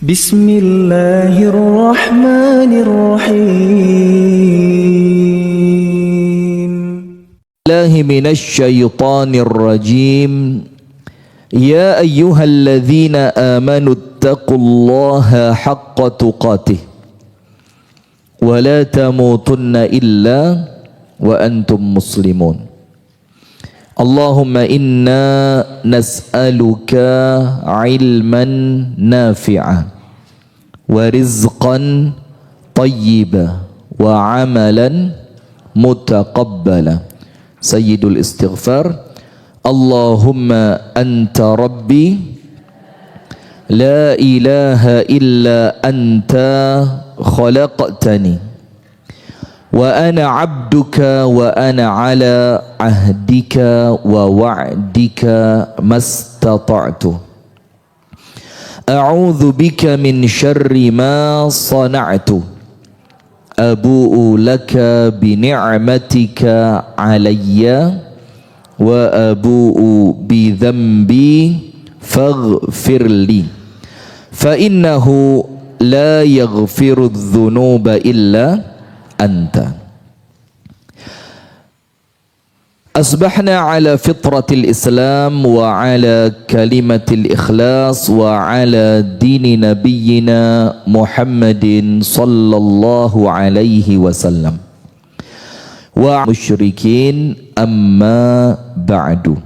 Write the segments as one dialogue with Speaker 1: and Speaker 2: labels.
Speaker 1: Bismillahirrahmanirrahim. Billahi minasyaitonir rajim. Ya ayyuhalladzina amanu taqullaha haqqa tuqatih wa la tamutunna illa wa antum muslimun. Allahumma inna nas'aluka ilman nafi'a wa rizqan tayyiba wa amalan mutaqabbala. Sayyidul istighfar. Allahumma anta rabbi la ilaha illa anta khalaqtani wa ana abduka wa ana ala ahdika wa wa'dika mastata'tu. A'udzu bika min syarri ma sana'tu. Abu'u laka bi ni'matika alayya wa abu'u bi dhanbi faghfirli fa innahu la yaghfiru dhunuba illa anta. Asbahna ala fitratil Islam wa ala kalimatil ikhlas wa ala dini nabiyyina Muhammadin sallallahu alaihi wasallam wa musyrikin amma ba'du.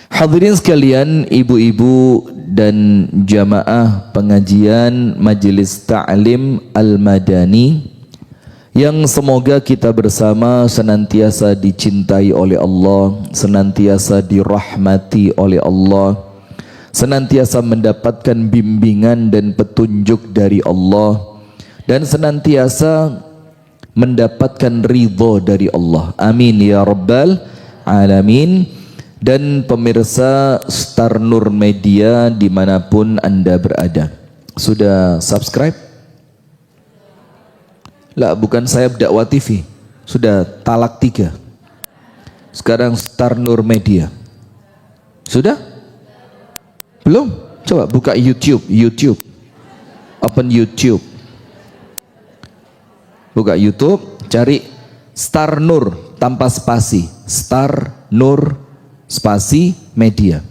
Speaker 1: Hadirin sekalian, ibu-ibu dan jamaah pengajian Majelis Ta'lim Al-Madani yang semoga kita bersama senantiasa dicintai oleh Allah, senantiasa dirahmati oleh Allah, senantiasa mendapatkan bimbingan dan petunjuk dari Allah, dan senantiasa mendapatkan ridho dari Allah. Amin ya rabbal alamin. Dan pemirsa Star Nur Media dimanapun Anda berada, sudah subscribe? Lah, bukan saya Dakwah TV, sudah talak 3. Sekarang Star Nur Media. Sudah? Belum? Coba buka YouTube. Open YouTube. Buka YouTube, cari Star Nur tanpa spasi. Star Nur spasi Media.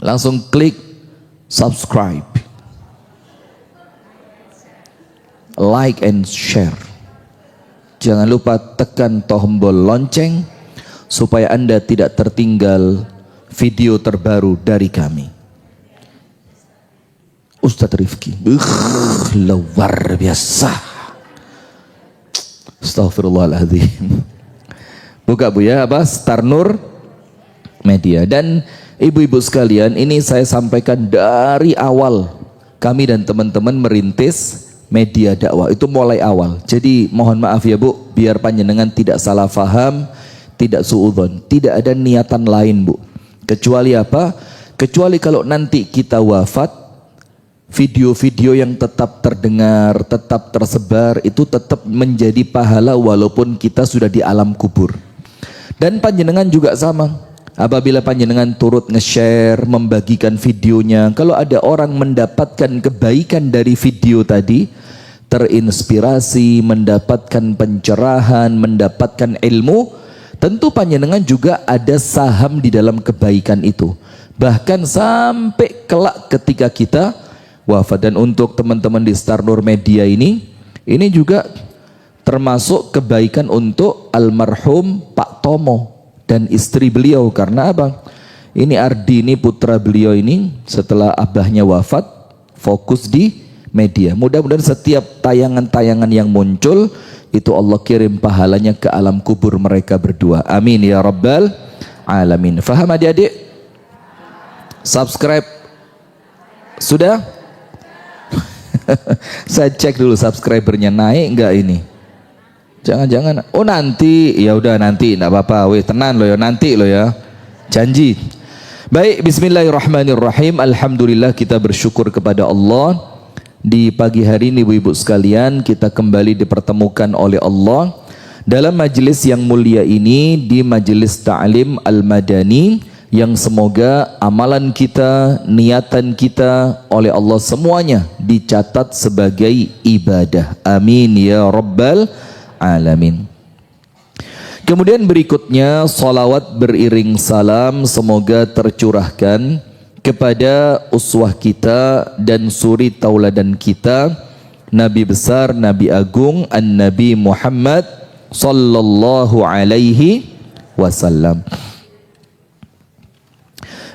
Speaker 1: Langsung klik subscribe, like and share. Jangan lupa tekan tombol lonceng supaya Anda tidak tertinggal video terbaru dari kami. Ustadz Rifki, luar biasa. Astaghfirullahaladzim. Buka Bu ya, apa? Star Nur Media. Dan ibu-ibu sekalian, ini saya sampaikan dari awal kami dan teman-teman merintis media dakwah, itu mulai awal. Jadi mohon maaf ya Bu, biar panjenengan tidak salah faham, tidak suudzon, tidak ada niatan lain Bu, kecuali apa? Kecuali kalau nanti kita wafat, video-video yang tetap terdengar, tetap tersebar, itu tetap menjadi pahala walaupun kita sudah di alam kubur. Dan panjenengan juga sama. Apabila panjenengan turut nge-share, membagikan videonya, kalau ada orang mendapatkan kebaikan dari video tadi, terinspirasi, mendapatkan pencerahan, mendapatkan ilmu, tentu panjenengan juga ada saham di dalam kebaikan itu. Bahkan sampai kelak ketika kita wafat. Dan untuk teman-teman di Star Nur Media ini juga termasuk kebaikan untuk almarhum Pak Tomo dan istri beliau. Karena apa? Ini Ardi, ini putra beliau ini, setelah abahnya wafat, fokus di media. Mudah-mudahan setiap tayangan-tayangan yang muncul itu Allah kirim pahalanya ke alam kubur mereka berdua. Amin ya rabbal alamin. Faham adik-adik? Subscribe sudah? Saya cek dulu subscribernya naik enggak ini. Jangan-jangan, oh nanti, ya udah nanti, enggak apa-apa, weh tenan lo ya, nanti lo ya, janji. Baik, bismillahirrahmanirrahim. Alhamdulillah, kita bersyukur kepada Allah. Di pagi hari ini ibu-ibu sekalian, kita kembali dipertemukan oleh Allah dalam majelis yang mulia ini, di Majelis Ta'lim Al-Madani, yang semoga amalan kita, niatan kita oleh Allah semuanya dicatat sebagai ibadah. Amin ya rabbal alamin. Kemudian berikutnya salawat beriring salam semoga tercurahkan kepada uswah kita dan suri tauladan kita, Nabi besar, Nabi agung, An-Nabi Muhammad sallallahu alaihi wasallam.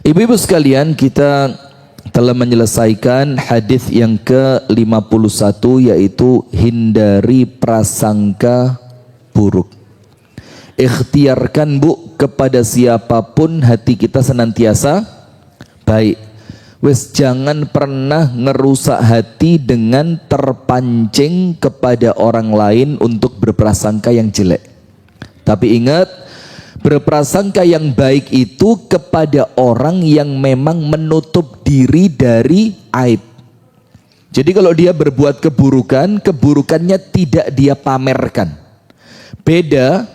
Speaker 1: Ibu-ibu sekalian, kita telah menyelesaikan hadis yang ke-51, yaitu hindari prasangka buruk. Ikhtiarkan Bu, kepada siapapun hati kita senantiasa baik. Wes jangan pernah ngerusak hati dengan terpancing kepada orang lain untuk berprasangka yang jelek. Tapi ingat, berprasangka yang baik itu kepada orang yang memang menutup diri dari aib. Jadi kalau dia berbuat keburukan, keburukannya tidak dia pamerkan. Beda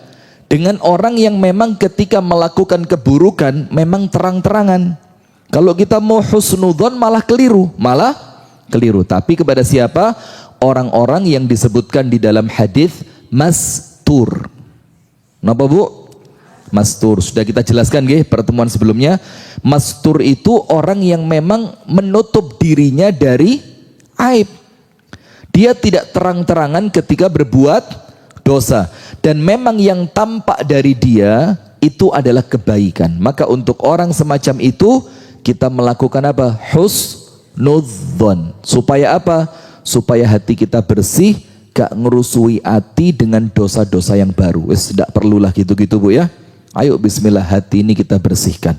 Speaker 1: dengan orang yang memang ketika melakukan keburukan memang terang-terangan. Kalau kita mau husnudzon malah keliru. Tapi kepada siapa? Orang-orang yang disebutkan di dalam hadis mastur. Kenapa Bu? Mastur. Sudah kita jelaskan pertemuan sebelumnya. Mastur itu orang yang memang menutup dirinya dari aib. Dia tidak terang-terangan ketika berbuat dosa, dan memang yang tampak dari dia itu adalah kebaikan. Maka untuk orang semacam itu kita melakukan apa? Husnudzon. Supaya apa? Supaya hati kita bersih, gak ngerusui hati dengan dosa-dosa yang baru. Wes tidak perlulah gitu-gitu Bu ya. Ayo bismillah, hati ini kita bersihkan.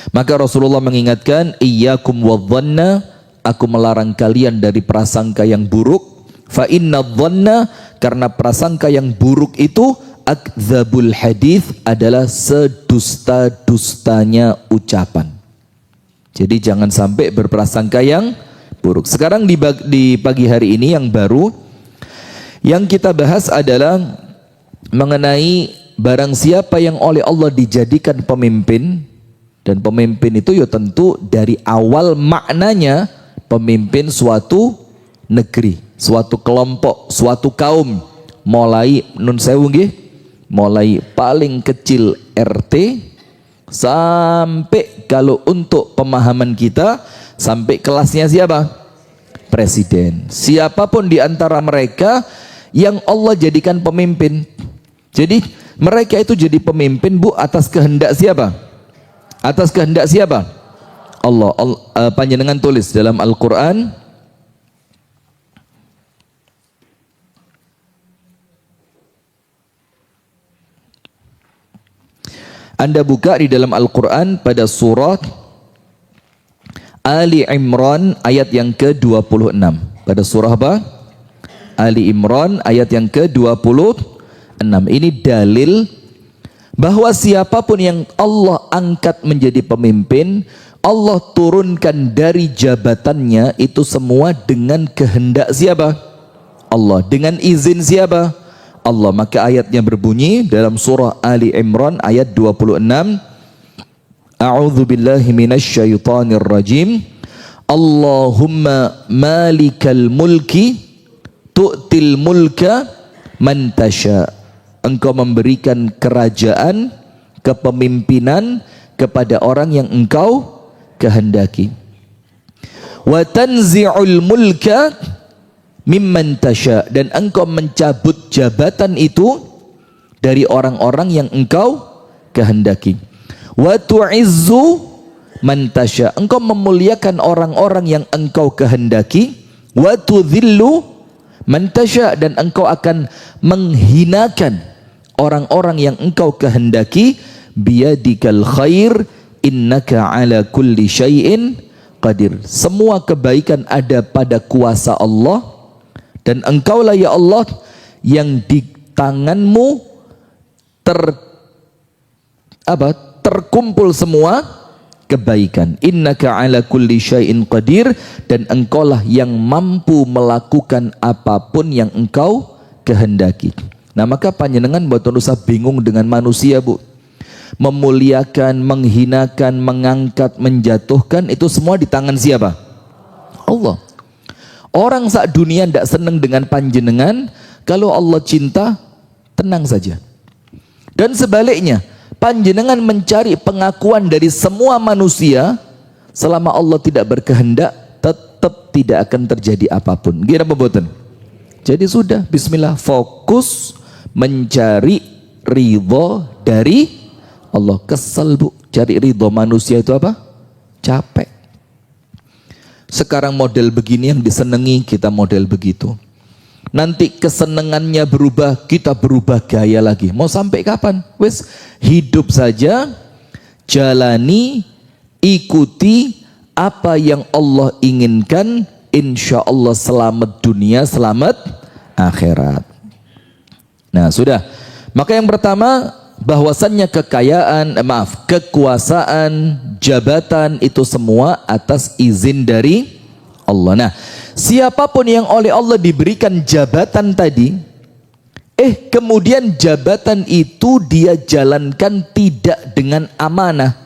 Speaker 1: Maka Rasulullah mengingatkan, iyyakum wadhanna, aku melarang kalian dari prasangka yang buruk. Fa inna dhanna, karena prasangka yang buruk itu akdzabul hadis, adalah sedusta-dustanya ucapan. Jadi jangan sampai berprasangka yang buruk. Sekarang di pagi hari ini yang baru yang kita bahas adalah mengenai barang siapa yang oleh Allah dijadikan pemimpin, dan pemimpin itu ya tentu dari awal maknanya pemimpin suatu negeri, suatu kelompok, suatu kaum, mulai nun sewu nggih, mulai paling kecil RT sampai kalau untuk pemahaman kita sampai kelasnya siapa? Presiden. Siapapun di antara mereka yang Allah jadikan pemimpin. Jadi mereka itu jadi pemimpin Bu atas kehendak siapa? Atas kehendak siapa? Allah. Panjenengan tulis dalam Al-Qur'an, Anda buka di dalam Al-Quran pada surat Ali Imran ayat yang ke-26. Pada surah apa? Ali Imran ayat yang ke-26. Ini dalil bahwa siapapun yang Allah angkat menjadi pemimpin, Allah turunkan dari jabatannya itu semua dengan kehendak siapa? Allah. Dengan izin siapa? Allah. Maka ayatnya berbunyi dalam surah Ali Imran ayat 26, A'udzu billahi minasyaitonir rajim. Allahumma malikal mulki tu'til mulka man tasya. Engkau memberikan kerajaan, kepemimpinan kepada orang yang engkau kehendaki. Wa tanzi'ul mulka mimman tasya, dan engkau mencabut jabatan itu dari orang-orang yang engkau kehendaki. Wa tu'izzu man tasya, engkau memuliakan orang-orang yang engkau kehendaki. Wa tudhillu man tasya, dan engkau akan menghinakan orang-orang yang engkau kehendaki. Biyadikal khair innaka ala kulli syai'in qadir. Semua kebaikan ada pada kuasa Allah, dan engkaulah ya Allah yang di tanganmu terkumpul semua kebaikan. Innaka ala kulli syai'in qadir, dan engkaulah yang mampu melakukan apapun yang engkau kehendaki. Nah maka panjenengan buat usah bingung dengan manusia Bu. memuliakan, menghinakan, mengangkat, menjatuhkan, itu semua di tangan siapa? Allah. Orang sak dunia tidak senang dengan panjenengan, kalau Allah cinta, tenang saja. Dan sebaliknya, panjenengan mencari pengakuan dari semua manusia, selama Allah tidak berkehendak, tetap tidak akan terjadi apapun. Gila apa boten? Jadi sudah, bismillah, fokus mencari ridho dari Allah. Kesel bu, cari ridho manusia itu apa? Capek. Sekarang model begini yang disenangi, kita model begitu. Nanti kesenangannya berubah, kita berubah gaya lagi. Mau sampai kapan? Wes, hidup saja, jalani, ikuti apa yang Allah inginkan, insya Allah selamat dunia, selamat akhirat. Nah sudah, maka yang pertama, bahwasannya kekuasaan, jabatan itu semua atas izin dari Allah. Nah, siapapun yang oleh Allah diberikan jabatan tadi, kemudian jabatan itu dia jalankan tidak dengan amanah.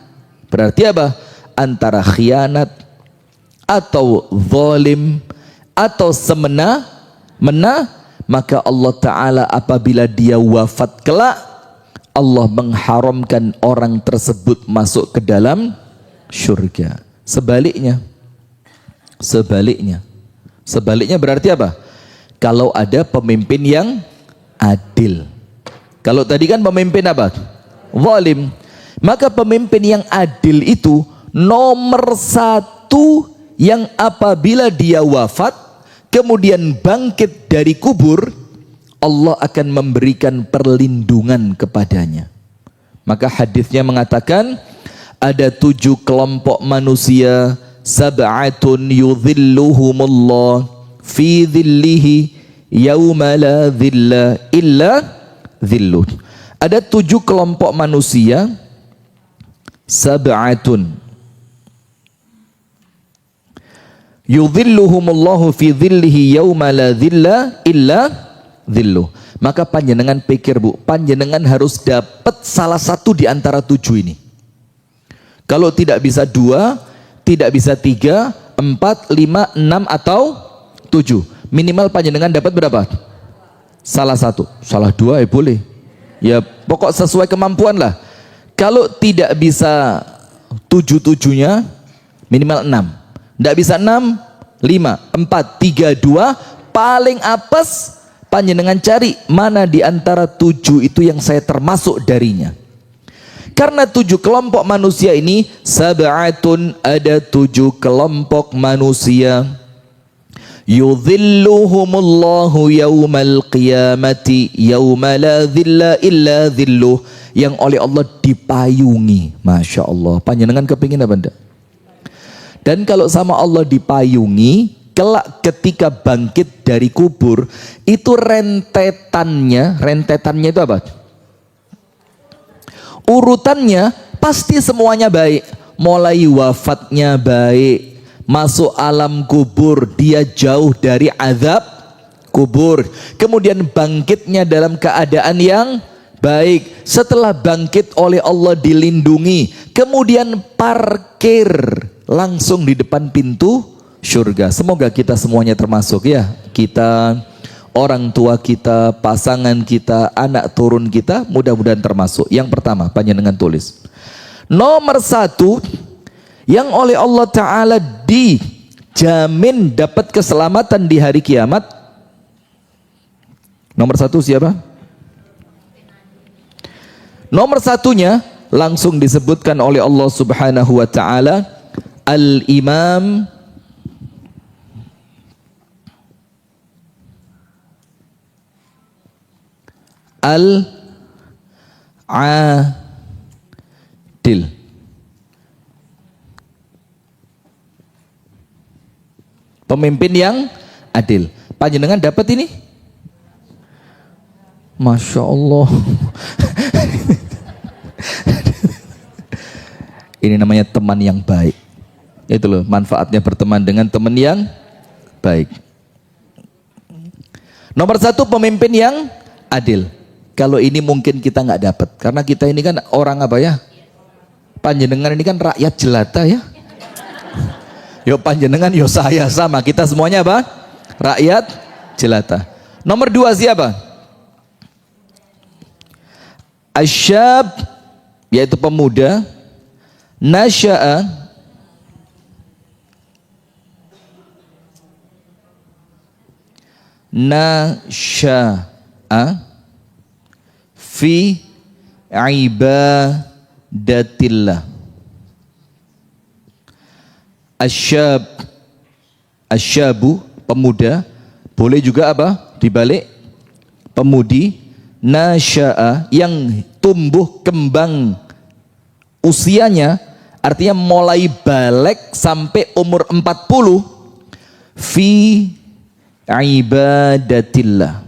Speaker 1: Berarti apa? Antara khianat atau zalim atau semena-mena, maka Allah Ta'ala apabila dia wafat kelak, Allah mengharamkan orang tersebut masuk ke dalam surga. Sebaliknya berarti apa? Kalau ada pemimpin yang adil. Kalau tadi kan pemimpin apa? Zalim. Maka pemimpin yang adil itu nomor satu, yang apabila dia wafat kemudian bangkit dari kubur, Allah akan memberikan perlindungan kepadanya. Maka hadisnya mengatakan ada 7 kelompok manusia, sab'atun yudhilluhumullah fi dhillihi yauma la dhilla illa dhilluh. Ada 7 kelompok manusia, sab'atun yudhilluhumullahu fi dhillihi yauma la dhilla illa dhilluh. Maka panjenengan pikir bu, panjenengan harus dapat salah satu di antara 7 ini. Kalau tidak bisa 2, tidak bisa 3, 4, 5, 6 atau 7, minimal panjenengan dapat berapa? Salah satu, salah 2 boleh. Ya pokok sesuai kemampuan lah. Kalau tidak bisa 7-7-nya, minimal 6. Tidak bisa 6, 5, 4, 3, 2, paling apes panjenengan cari mana di antara 7 itu yang saya termasuk darinya. Karena 7 kelompok manusia ini, sab'atun, ada 7 kelompok manusia, yudhilluhumullahu yaumal qiyamati yauma la dhilla illa dhilluh, yang oleh Allah dipayungi. Masya Allah, panjenengan kepingin apa enggak? Dan kalau sama Allah dipayungi, kelak ketika bangkit dari kubur, itu rentetannya itu apa? Urutannya pasti semuanya baik. Mulai wafatnya baik, masuk alam kubur dia jauh dari azab kubur, kemudian bangkitnya dalam keadaan yang baik, setelah bangkit oleh Allah dilindungi, kemudian parkir langsung di depan pintu surga. Semoga kita semuanya termasuk ya. Kita, orang tua kita, pasangan kita, anak turun kita, mudah-mudahan termasuk. Yang pertama, panjenengan tulis. Nomor 1, yang oleh Allah Ta'ala dijamin dapat keselamatan di hari kiamat. Nomor 1 siapa? Nomor 1-nya langsung disebutkan oleh Allah Subhanahu wa Ta'ala, Al-Imam Al-Adil. Pemimpin yang adil. Panjenengan dapat ini? Masya Allah. Ini namanya teman yang baik. Itu loh manfaatnya berteman dengan teman yang baik. Nomor 1, pemimpin yang adil. Kalau ini mungkin kita nggak dapat, karena kita ini kan orang apa ya? Panjenengan ini kan rakyat jelata ya. Yo panjenengan, yo saya sama. Kita semuanya apa? Rakyat jelata. Nomor 2 siapa? Asyab, yaitu pemuda. Nasya'a, fi ibadatillah. Asyabu, pemuda. Boleh juga apa? Dibalik, pemudi. Nasya'a, yang tumbuh kembang usianya, artinya mulai balik sampai umur 40, fi ibadatillah.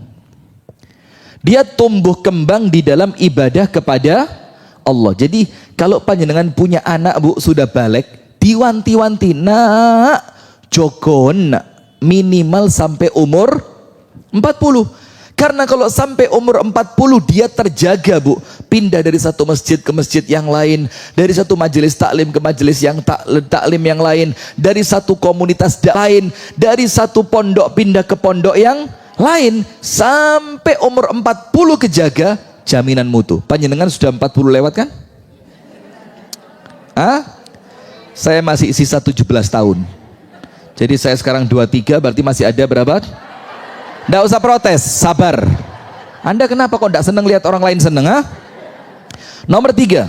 Speaker 1: Dia tumbuh kembang di dalam ibadah kepada Allah. Jadi kalau panjenengan punya anak bu sudah balik, diwanti-wanti, nak jogon minimal sampai umur 40. Karena kalau sampai umur 40 dia terjaga bu, pindah dari satu masjid ke masjid yang lain, dari satu majelis taklim ke majelis yang taklim yang lain, dari satu komunitas lain, dari satu pondok pindah ke pondok yang lain, sampai umur 40 kejaga, jaminan mutu. Panjenengan sudah 40 lewat kan? Saya masih sisa 17 tahun. Jadi saya sekarang 23, berarti masih ada berapa? Nggak usah protes, sabar. Anda kenapa kok nggak seneng lihat orang lain seneng? Nomor 3.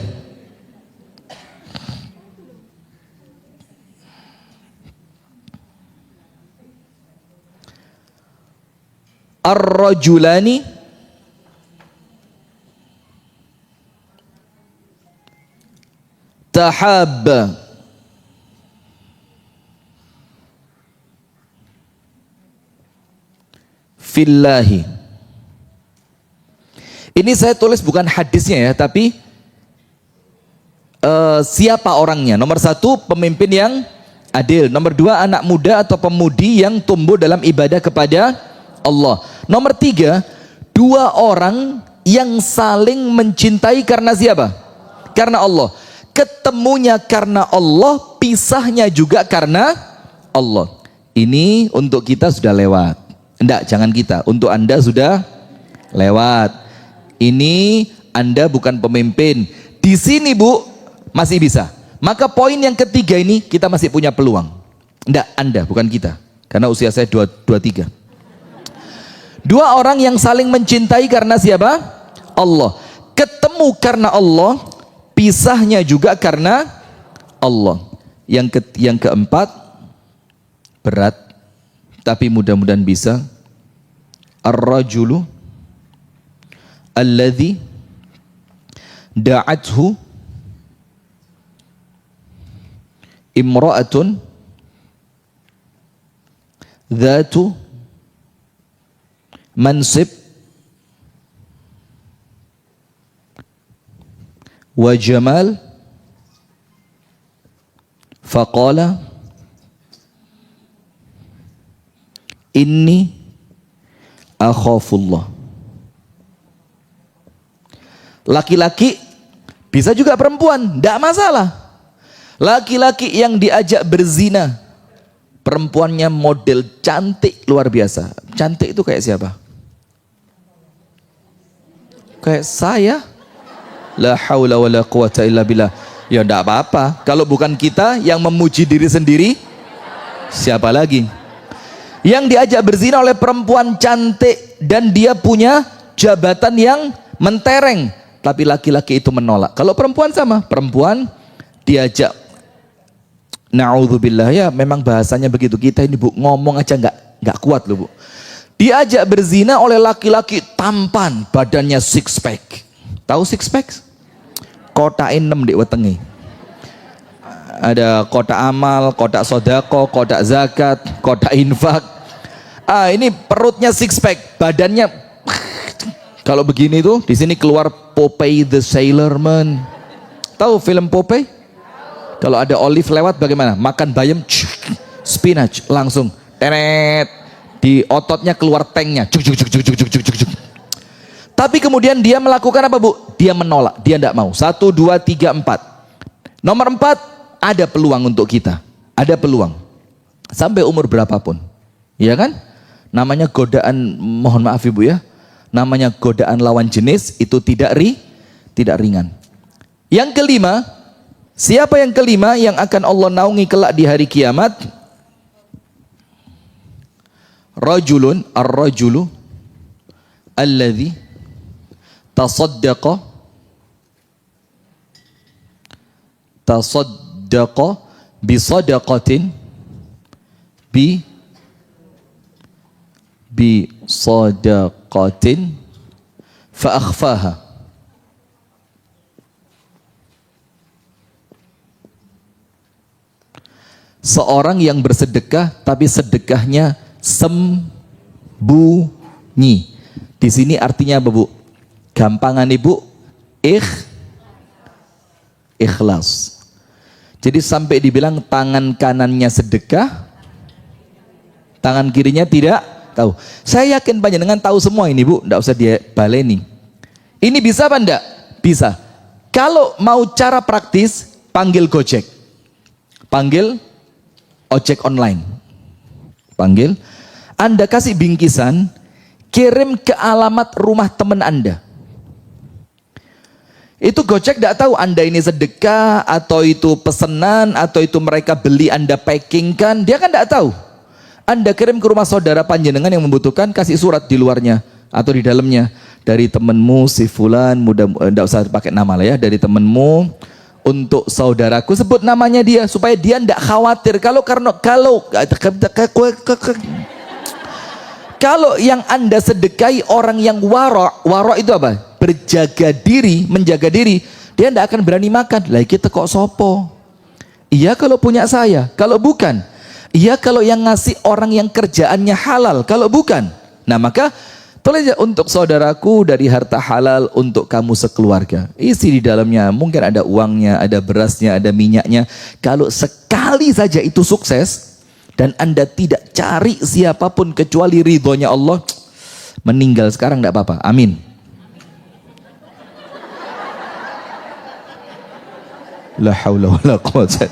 Speaker 1: Ar-rajulani tahabba fillahi. Ini saya tulis bukan hadisnya ya, tapi siapa orangnya. Nomor 1, pemimpin yang adil. Nomor 2, anak muda atau pemudi yang tumbuh dalam ibadah kepada Allah. Nomor 3, 2 orang yang saling mencintai karena siapa? Karena Allah. Ketemunya karena Allah, pisahnya juga karena Allah. Ini untuk kita sudah lewat. Enggak, jangan kita. Untuk Anda sudah lewat. Ini Anda bukan pemimpin. Di sini bu, masih bisa. Maka poin yang ketiga ini kita masih punya peluang. Enggak, Anda bukan kita. Karena usia saya 23. 2 orang yang saling mencintai karena siapa? Allah. Ketemu karena Allah, pisahnya juga karena Allah. Yang keempat, berat, tapi mudah-mudahan bisa. Ar-rajulu alladhi da'athu imra'atun dhatu mansib wa jamal faqala inni akhafullah. Laki-laki, bisa juga perempuan, tidak masalah. Laki-laki yang diajak berzina, perempuannya model cantik luar biasa. Cantik itu kayak siapa? Kayak saya. La haula wala quwata illa billah. Ya enggak apa-apa. Kalau bukan kita yang memuji diri sendiri, siapa lagi? Yang diajak berzina oleh perempuan cantik dan dia punya jabatan yang mentereng, tapi laki-laki itu menolak. Kalau perempuan sama, perempuan diajak, na'udzubillah ya, memang bahasanya begitu. Kita ini bu, ngomong aja nggak kuat loh bu. Diajak berzina oleh laki-laki tampan, badannya six pack. Tahu six pack? Kotak 6 di wetenge. Ada kotak amal, kotak sodako, kotak zakat, kotak infak. Ini perutnya six pack, badannya kalau begini tuh, di sini keluar Popeye the Sailor Man. Tahu film Popeye? Kalau ada olive lewat bagaimana? Makan bayam, spinach langsung, teret, di ototnya keluar tanknya. Tapi kemudian dia melakukan apa, Bu? Dia menolak, dia tidak mau. 1, 2, 3, 4. Nomor 4, ada peluang untuk kita. Ada peluang. Sampai umur berapapun. Iya kan? Namanya godaan, mohon maaf Ibu ya. Namanya godaan lawan jenis itu tidak ringan. Yang kelima, siapa yang kelima yang akan Allah naungi kelak di hari kiamat? Rajulun, ar-rajulu alladhi tasaddaqa bisadaqatin bisadaqatin fa akhfaha. Seorang yang bersedekah tapi sedekahnya sembunyi. Di sini artinya apa, Bu? Gampangan Ibu, ikhlas. Jadi sampai dibilang tangan kanannya sedekah, tangan kirinya tidak tahu. Saya yakin panjenengan tahu semua ini, Bu, tidak usah dia baleni. Ini bisa apa enggak? Bisa. Kalau mau cara praktis, panggil Gojek. Panggil ojek online. Panggil, Anda kasih bingkisan, kirim ke alamat rumah teman Anda. Itu Gojek tidak tahu Anda ini sedekah, atau itu pesanan, atau itu mereka beli Anda packingkan. Dia kan tidak tahu. Anda kirim ke rumah saudara panjenengan yang membutuhkan, kasih surat di luarnya atau di dalamnya. Dari temanmu si fulan, tidak usah pakai nama lah ya, dari temanmu untuk saudaraku, sebut namanya dia supaya dia tidak khawatir. Kalau yang Anda sedekahi orang yang waro itu apa? Berjaga diri, menjaga diri, dia tidak akan berani makan. Lah kita kok sopo? Iya kalau punya saya, kalau bukan. Iya kalau yang ngasih orang yang kerjaannya halal, kalau bukan. Nah maka tolong untuk saudaraku dari harta halal untuk kamu sekeluarga. Isi di dalamnya, mungkin ada uangnya, ada berasnya, ada minyaknya. Kalau sekali saja itu sukses, dan Anda tidak cari siapapun kecuali ridhonya Allah, meninggal sekarang tidak apa-apa. Amin. La haula wala quwwata.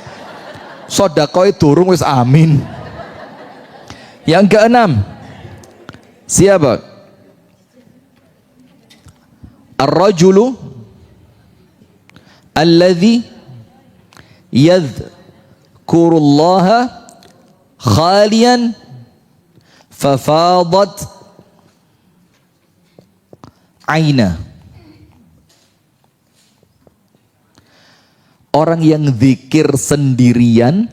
Speaker 1: Sedekah durung wis amin. Yang keenam, siapa? Ar-rajulu alladhi yadhkurullaha khalian fafadat aina. Orang yang zikir sendirian,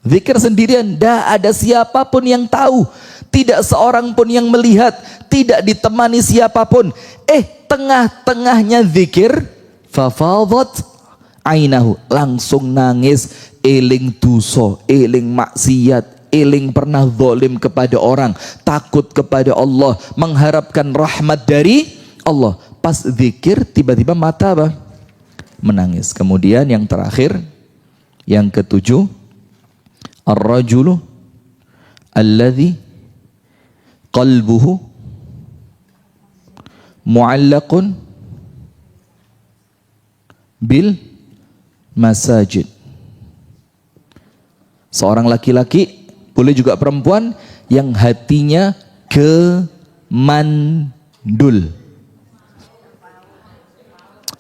Speaker 1: tidak ada siapapun yang tahu, tidak seorang pun yang melihat, tidak ditemani siapapun. Tengah-tengahnya zikir, fafadat ainahu, langsung nangis, eling dosa, eling maksiat, eling pernah zalim kepada orang, takut kepada Allah, mengharapkan rahmat dari Allah. Pas zikir tiba-tiba mata apa? Menangis. Kemudian yang terakhir, yang ketujuh, ar-rajulu alladhi qalbuhu mu'allaqun bil masajid. Seorang laki-laki, boleh juga perempuan, yang hatinya gemandul.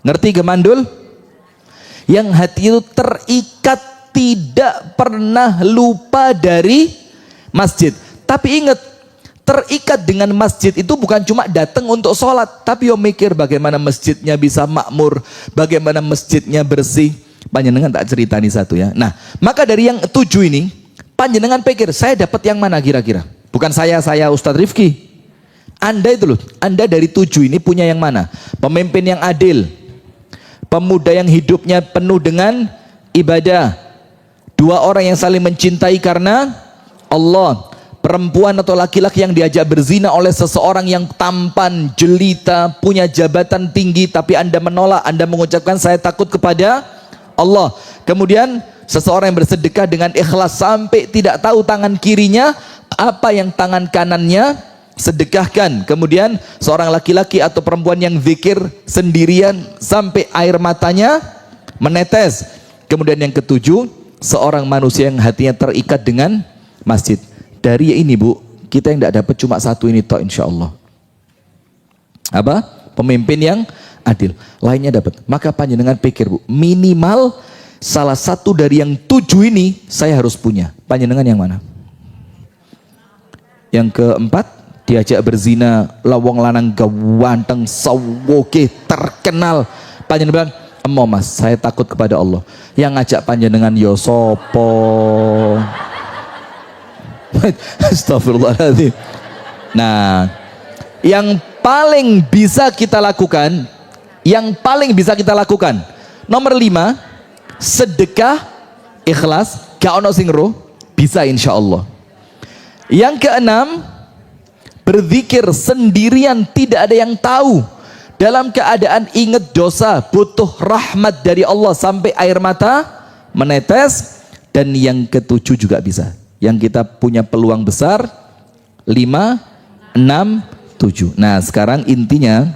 Speaker 1: Ngerti gemandul? Yang hati itu terikat, tidak pernah lupa dari masjid. Tapi ingat, terikat dengan masjid itu bukan cuma datang untuk sholat, tapi yo mikir bagaimana masjidnya bisa makmur, bagaimana masjidnya bersih. Panjenengan tak cerita nih satu ya. Nah, maka dari yang 7 ini, panjenengan pikir, saya dapat yang mana kira-kira? Bukan saya Ustadz Rifki. Anda itu loh, Anda dari 7 ini punya yang mana? Pemimpin yang adil, pemuda yang hidupnya penuh dengan ibadah, 2 orang yang saling mencintai karena Allah, perempuan atau laki-laki yang diajak berzina oleh seseorang yang tampan, jelita, punya jabatan tinggi, tapi Anda menolak, Anda mengucapkan saya takut kepada Allah. Kemudian seseorang yang bersedekah dengan ikhlas sampai tidak tahu tangan kirinya apa yang tangan kanannya sedekahkan. Kemudian seorang laki-laki atau perempuan yang zikir sendirian sampai air matanya menetes. Kemudian yang ketujuh, seorang manusia yang hatinya terikat dengan masjid. Dari ini Bu, kita yang tidak dapat cuma satu ini toh insya Allah. Apa? Pemimpin yang adil. Lainnya dapat. Maka panjenengan pikir Bu, minimal salah satu dari yang 7 ini saya harus punya. Panjenengan yang mana? Yang keempat, diajak berzina, lawang lanang gawanteng sawoke terkenal. Panjenengan bilang, "Emo Mas, saya takut kepada Allah." Yang ngajak panjenengan yo sopo? Astagfirullahaladzim. Nah, yang paling bisa kita lakukan, nomor 5, sedekah ikhlas, gak ono sing roh, bisa insya Allah. Yang keenam, berzikir sendirian, tidak ada yang tahu, dalam keadaan ingat dosa, butuh rahmat dari Allah sampai air mata menetes. Dan yang ketujuh juga bisa, yang kita punya peluang besar, 5, 6, 7. Nah sekarang intinya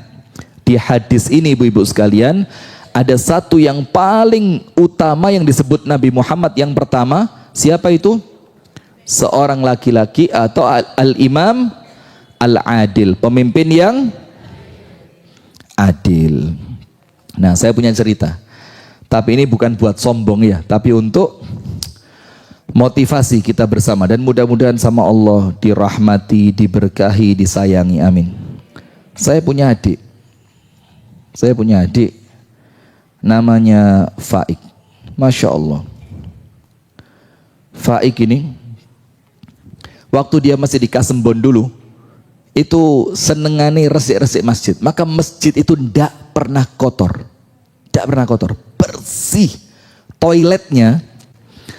Speaker 1: di hadis ini ibu-ibu sekalian, ada satu yang paling utama yang disebut Nabi Muhammad. Yang pertama, siapa itu? Seorang laki-laki atau al-imam al-adil, pemimpin yang adil. Nah saya punya cerita, tapi ini bukan buat sombong ya, tapi untuk motivasi kita bersama. Dan mudah-mudahan sama Allah dirahmati, diberkahi, disayangi, amin. Saya punya adik namanya Faik. Masya Allah, Faik ini waktu dia masih di Kasembon dulu, itu senengane resik-resik masjid. Maka masjid itu tidak pernah kotor, bersih. Toiletnya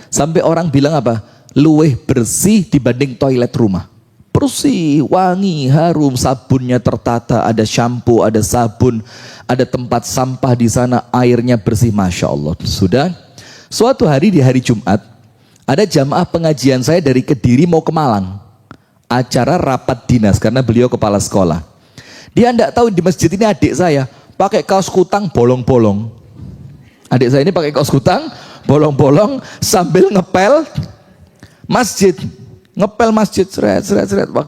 Speaker 1: sampai orang bilang apa? Luweh bersih dibanding toilet rumah. Bersih, wangi, harum, sabunnya tertata, ada shampoo, ada sabun, ada tempat sampah di sana, airnya bersih, masya Allah. Sudah, suatu hari di hari Jumat, ada jamaah pengajian saya dari Kediri mau ke Malang. Acara rapat dinas karena beliau kepala sekolah. Dia tidak tahu di masjid ini adik saya pakai kaos kutang bolong-bolong. Adik saya ini pakai kaos kutang bolong-bolong sambil ngepel masjid. Seret.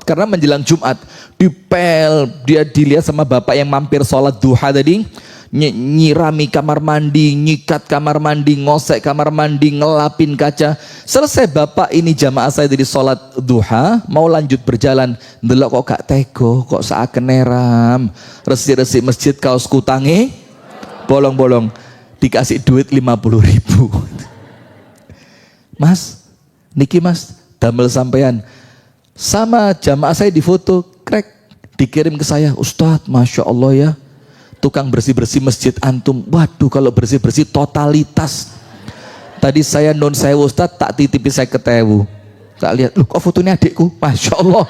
Speaker 1: Karena menjelang Jumat dipel, dia dilihat sama bapak yang mampir sholat duha tadi, nyirami kamar mandi, nyikat kamar mandi, ngosek kamar mandi, ngelapin kaca. Selesai bapak ini jamaah saya dari sholat duha, mau lanjut berjalan, ndelok kok gak tego, kok seaken neram, resi-resi masjid kaos kutange bolong-bolong, dikasih duit 50.000. Mas, niki mas, damel sampean sama jamaah saya difoto, krek, dikirim ke saya. Ustadz, masya Allah ya, tukang bersih-bersih masjid antum. Waduh, kalau bersih-bersih totalitas. Tadi saya non sewu Ustadz, tak titipi saya ketewu. Tak lihat, loh kok fotonya adikku, masya Allah.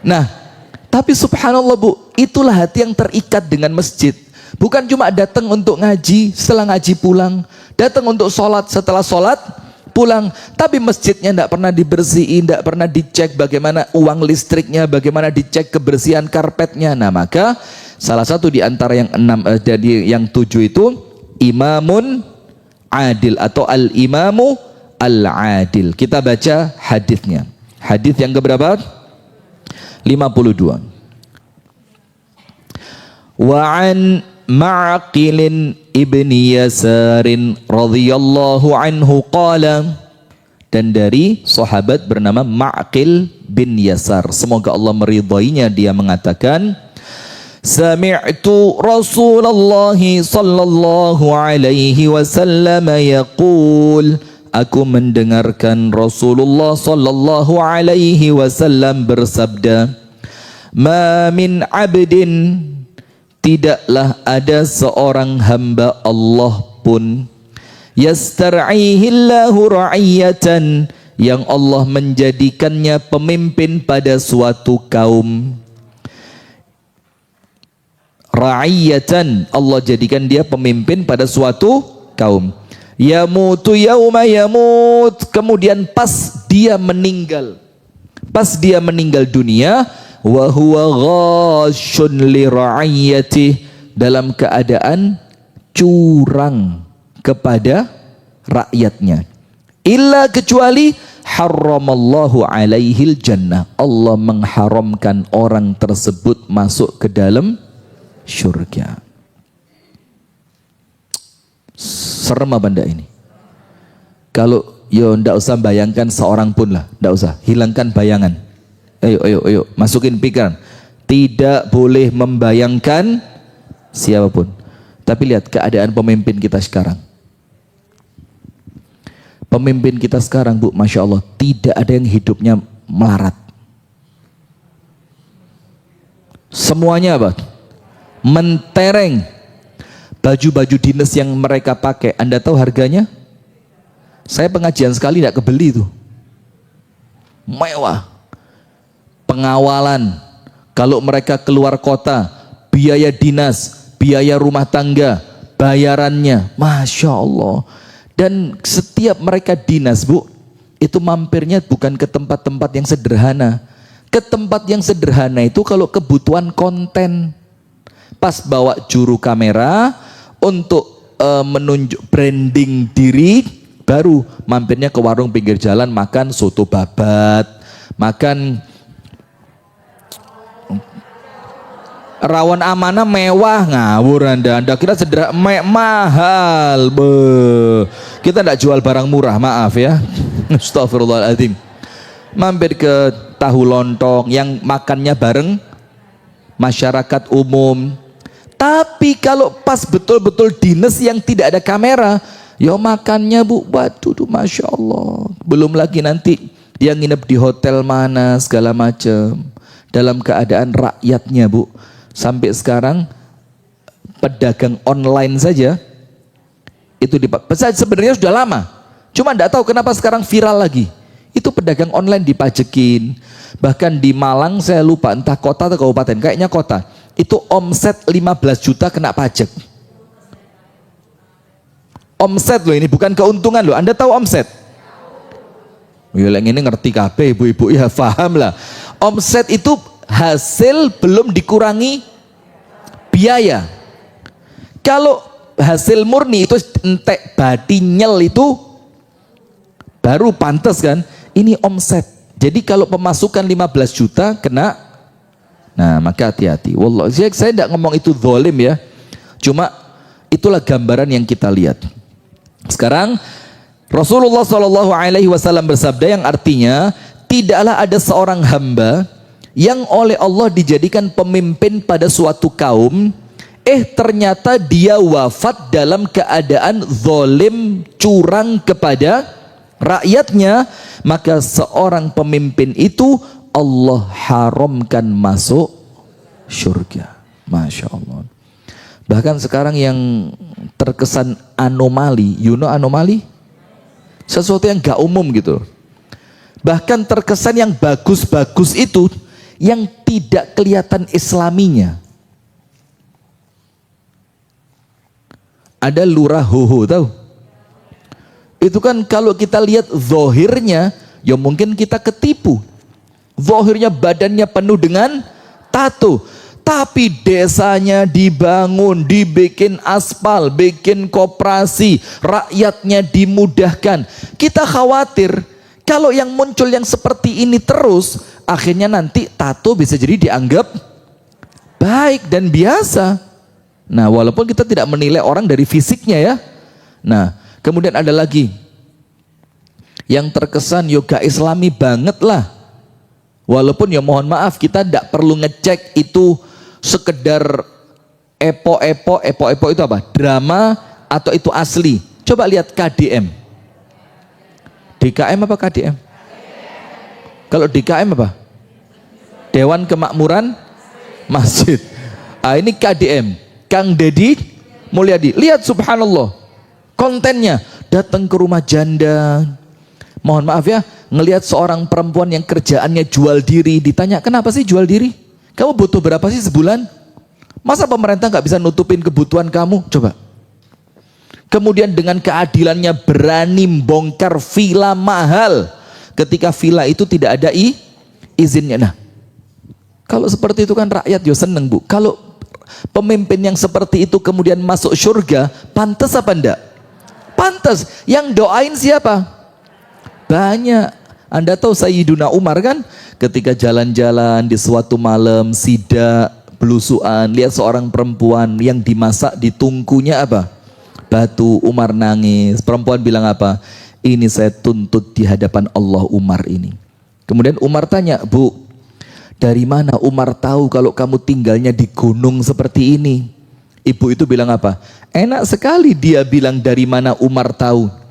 Speaker 1: Nah, tapi subhanallah Bu, itulah hati yang terikat dengan masjid. Bukan cuma datang untuk ngaji, setelah ngaji pulang, datang untuk sholat, setelah sholat pulang, tapi masjidnya tidak pernah dibersihin, tidak pernah dicek bagaimana uang listriknya, bagaimana dicek kebersihan karpetnya. Nah maka salah satu di antara yang 6, jadi yang 7 itu imamun adil atau al-imamu al-adil. Kita baca hadisnya. Hadis yang keberapa? 52. Wa'an Ma'qilin ibni Yasarin radhiyallahu anhu qala, dan dari sahabat bernama Ma'qil bin Yasar, semoga Allah meridainya, dia mengatakan, sami'tu Rasulullah sallallahu alaihi wasallam yaqul, aku mendengarkan Rasulullah sallallahu alaihi wasallam bersabda, ma min abdin, tidaklah ada seorang hamba Allah pun, yastar'ihillahu ra'iyatan, yang Allah menjadikannya pemimpin pada suatu kaum. Ra'iyatan, Allah jadikan dia pemimpin pada suatu kaum. Yamutu yauma yamut, kemudian pas dia meninggal. Pas dia meninggal dunia, wa huwa ghashun li ra'iyati, dalam keadaan curang kepada rakyatnya. Illa, kecuali haramallahu alaihil jannah, Allah mengharamkan orang tersebut masuk ke dalam syurga. Serem apa ndak ini? Kalau ndak usah bayangkan seorang pun lah, ndak usah, hilangkan bayangan. Ayo, masukin pikiran. Tidak boleh membayangkan siapapun. Tapi lihat keadaan pemimpin kita sekarang. Pemimpin kita sekarang, Bu, Masya Allah, tidak ada yang hidupnya melarat. Semuanya apa? Mentereng. Baju-baju dinas yang mereka pakai, Anda tahu harganya? Saya pengajian sekali tidak kebeli itu. Mewah. Pengawalan. Kalau mereka keluar kota, biaya dinas, biaya rumah tangga, bayarannya, Masya Allah. Dan setiap mereka dinas, Bu, itu mampirnya bukan ke tempat-tempat yang sederhana. Ke tempat yang sederhana itu kalau kebutuhan konten. Pas bawa juru kamera untuk menunjuk branding diri, baru mampirnya ke warung pinggir jalan makan soto babat, makan rawon amanah mewah, ngawur Anda kira sederhana mahal. Kita tidak jual barang murah, maaf ya. Astagfirullahaladzim. Mampir ke tahu lontong yang makannya bareng masyarakat umum. Tapi kalau pas betul-betul dinas yang tidak ada kamera, ya makannya, Bu, waduh, Masya Allah. Belum lagi nanti dia nginep di hotel mana segala macam. Dalam keadaan rakyatnya, Bu, sampai sekarang pedagang online saja itu sebenarnya sudah lama, cuma tidak tahu kenapa sekarang viral lagi. Itu pedagang online dipajekin. Bahkan di Malang, saya lupa entah kota atau kabupaten, kayaknya kota, itu omset 15 juta kena pajak. Omset loh, ini bukan keuntungan loh. Anda tahu omset? Yang ini ngerti kabeh ibu-ibu, ya paham lah. Omset itu hasil belum dikurangi biaya. Kalau hasil murni itu entek batinyel itu baru pantas kan. Ini omset. Jadi kalau pemasukan 15 juta kena. Nah, maka hati-hati. Wallah, saya tidak ngomong itu zalim ya. Cuma itulah gambaran yang kita lihat. Sekarang Rasulullah SAW bersabda yang artinya tidaklah ada seorang hamba yang oleh Allah dijadikan pemimpin pada suatu kaum, ternyata dia wafat dalam keadaan zalim, curang kepada rakyatnya, maka seorang pemimpin itu Allah haramkan masuk surga. Masya Allah. Bahkan sekarang yang terkesan anomali, you know anomali? Sesuatu yang gak umum gitu. Bahkan terkesan yang bagus-bagus itu yang tidak kelihatan islaminya. Ada lurah hoho, tahu? Itu kan kalau kita lihat zohirnya, ya mungkin kita ketipu. Zohirnya badannya penuh dengan tato, tapi desanya dibangun, dibikin aspal, bikin koperasi, rakyatnya dimudahkan. Kita khawatir kalau yang muncul yang seperti ini terus, akhirnya nanti tato bisa jadi dianggap baik dan biasa. Nah, walaupun kita tidak menilai orang dari fisiknya ya. Nah, kemudian ada lagi yang terkesan yoga islami banget lah. Walaupun ya mohon maaf, kita tidak perlu ngecek itu sekedar epo itu apa? Drama atau itu asli. Coba lihat KDM. DKM apa KDM? Kalau DKM apa? Dewan Kemakmuran Masjid. Ini KDM. Kang Deddy Mulyadi, lihat subhanallah kontennya, datang ke rumah janda, mohon maaf ya, ngelihat seorang perempuan yang kerjaannya jual diri, ditanya kenapa sih jual diri, kamu butuh berapa sih sebulan, masa pemerintah nggak bisa nutupin kebutuhan kamu, coba. Kemudian dengan keadilannya berani bongkar villa mahal, ketika villa itu tidak ada izinnya. Nah, kalau seperti itu kan rakyat yo seneng, Bu. Kalau pemimpin yang seperti itu kemudian masuk surga, pantas apa enggak? Pantas. Yang doain siapa? Banyak. Anda tahu Sayyiduna Umar kan ketika jalan-jalan di suatu malam sidak belusuan, lihat seorang perempuan yang dimasak di tungkunya apa? Batu. Umar nangis. Perempuan bilang apa? Ini saya tuntut di hadapan Allah Umar ini. Kemudian Umar tanya, Bu, dari mana Umar tahu kalau kamu tinggalnya di gunung seperti ini? Ibu itu bilang apa? Enak sekali dia bilang dari mana Umar tahu.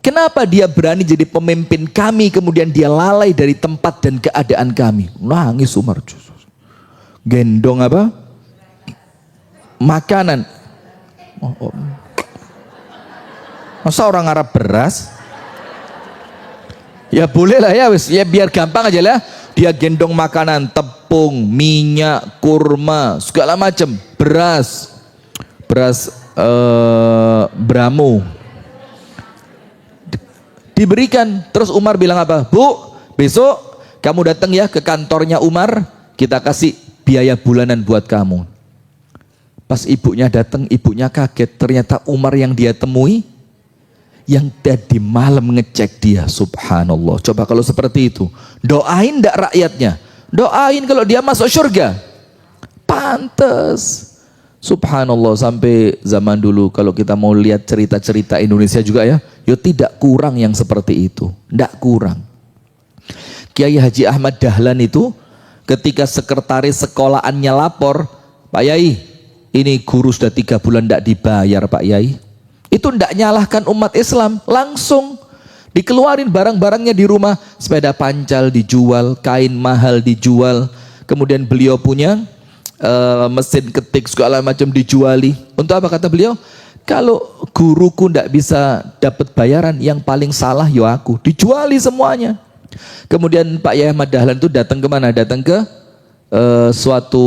Speaker 1: Kenapa dia berani jadi pemimpin kami kemudian dia lalai dari tempat dan keadaan kami? Nangis Umar. Gendong apa? Makanan. Masa orang Arab beras? Ya boleh lah ya, ya biar gampang aja lah. Dia gendong makanan, tepung, minyak, kurma, segala macam, beras Bramo. Diberikan. Terus Umar bilang apa? Bu, besok kamu datang ya ke kantornya Umar, kita kasih biaya bulanan buat kamu. Pas ibunya datang, ibunya kaget. Ternyata Umar yang dia temui, yang tadi malam ngecek dia. Subhanallah. Coba kalau seperti itu, doain enggak rakyatnya? Doain kalau dia masuk surga. Pantes. Subhanallah, sampai zaman dulu kalau kita mau lihat cerita-cerita Indonesia juga ya, yo tidak kurang yang seperti itu. Enggak kurang. Kiai Haji Ahmad Dahlan itu ketika sekretaris sekolahannya lapor, Pak Yai, ini guru sudah 3 bulan enggak dibayar Pak Yai. Itu tidak nyalahkan umat Islam, langsung dikeluarin barang-barangnya di rumah. Sepeda pancal dijual, kain mahal dijual, kemudian beliau punya mesin ketik segala macam dijuali. Untuk apa kata beliau? Kalau guruku tidak bisa dapat bayaran, yang paling salah yo aku. Dijuali semuanya. Kemudian Pak Yai Ahmad Dahlan itu datang ke mana? Datang ke suatu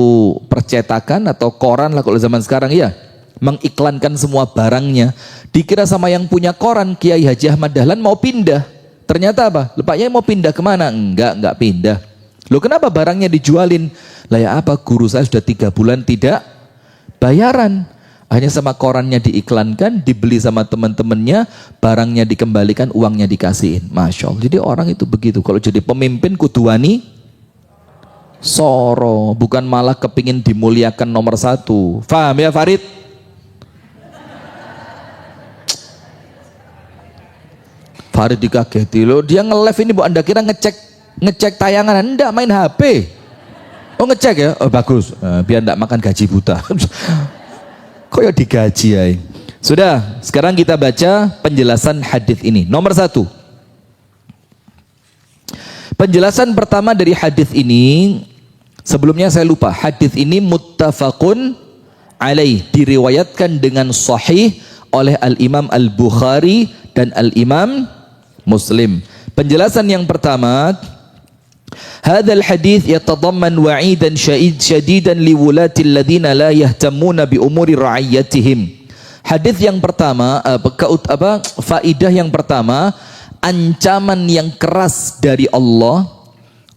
Speaker 1: percetakan atau koran lah kalau zaman sekarang ya. Mengiklankan semua barangnya. Dikira sama yang punya koran, Kiai Haji Ahmad Dahlan mau pindah. Ternyata apa? Pak Yai mau pindah kemana? Enggak pindah. Loh kenapa barangnya dijualin? Lah ya apa? Guru saya sudah 3 bulan tidak bayaran. Hanya sama korannya diiklankan, dibeli sama teman-temannya, barangnya dikembalikan, uangnya dikasihin. Masya Allah. Jadi orang itu begitu. Kalau jadi pemimpin kudu wani soro, bukan malah kepingin dimuliakan nomor 1. Faham ya Farid? Farid dikageti loh, dia nge-live ini Bu, Anda kira ngecek tayangan? Enggak, main HP. Oh ngecek ya? Oh bagus, biar enggak makan gaji buta. Kok ya digaji ya? Sudah, sekarang kita baca penjelasan hadis ini. Nomor 1. Penjelasan pertama dari hadis ini, sebelumnya saya lupa, hadis ini muttafaqun alaih, diriwayatkan dengan sahih oleh Al-Imam Al-Bukhari dan Al-Imam Muslim. Penjelasan yang pertama, hadzal hadits yatadamman wa'idan shadidan liwulati alladhina la yahtamuna bi umuri ra'iyatihim. Hadis yang pertama, faidah yang pertama, ancaman yang keras dari Allah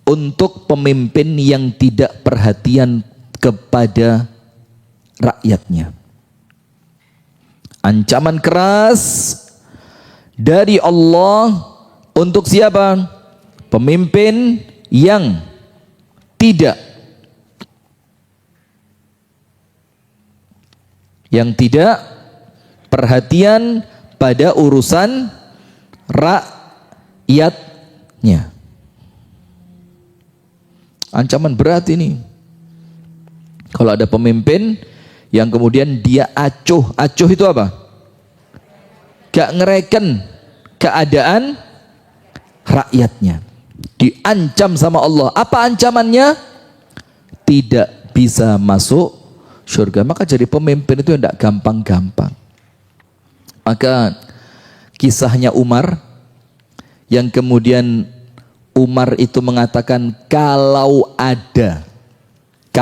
Speaker 1: untuk pemimpin yang tidak perhatian kepada rakyatnya. Ancaman keras dari Allah untuk siapa? Pemimpin yang tidak perhatian pada urusan rakyatnya. Ancaman berat ini. Kalau ada pemimpin yang kemudian dia acuh itu apa? Gak ngereken keadaan rakyatnya. Diancam sama Allah. Apa ancamannya? Tidak bisa masuk surga. Maka jadi pemimpin itu tidak gampang-gampang. Maka kisahnya Umar, yang kemudian Umar itu mengatakan kalau ada 1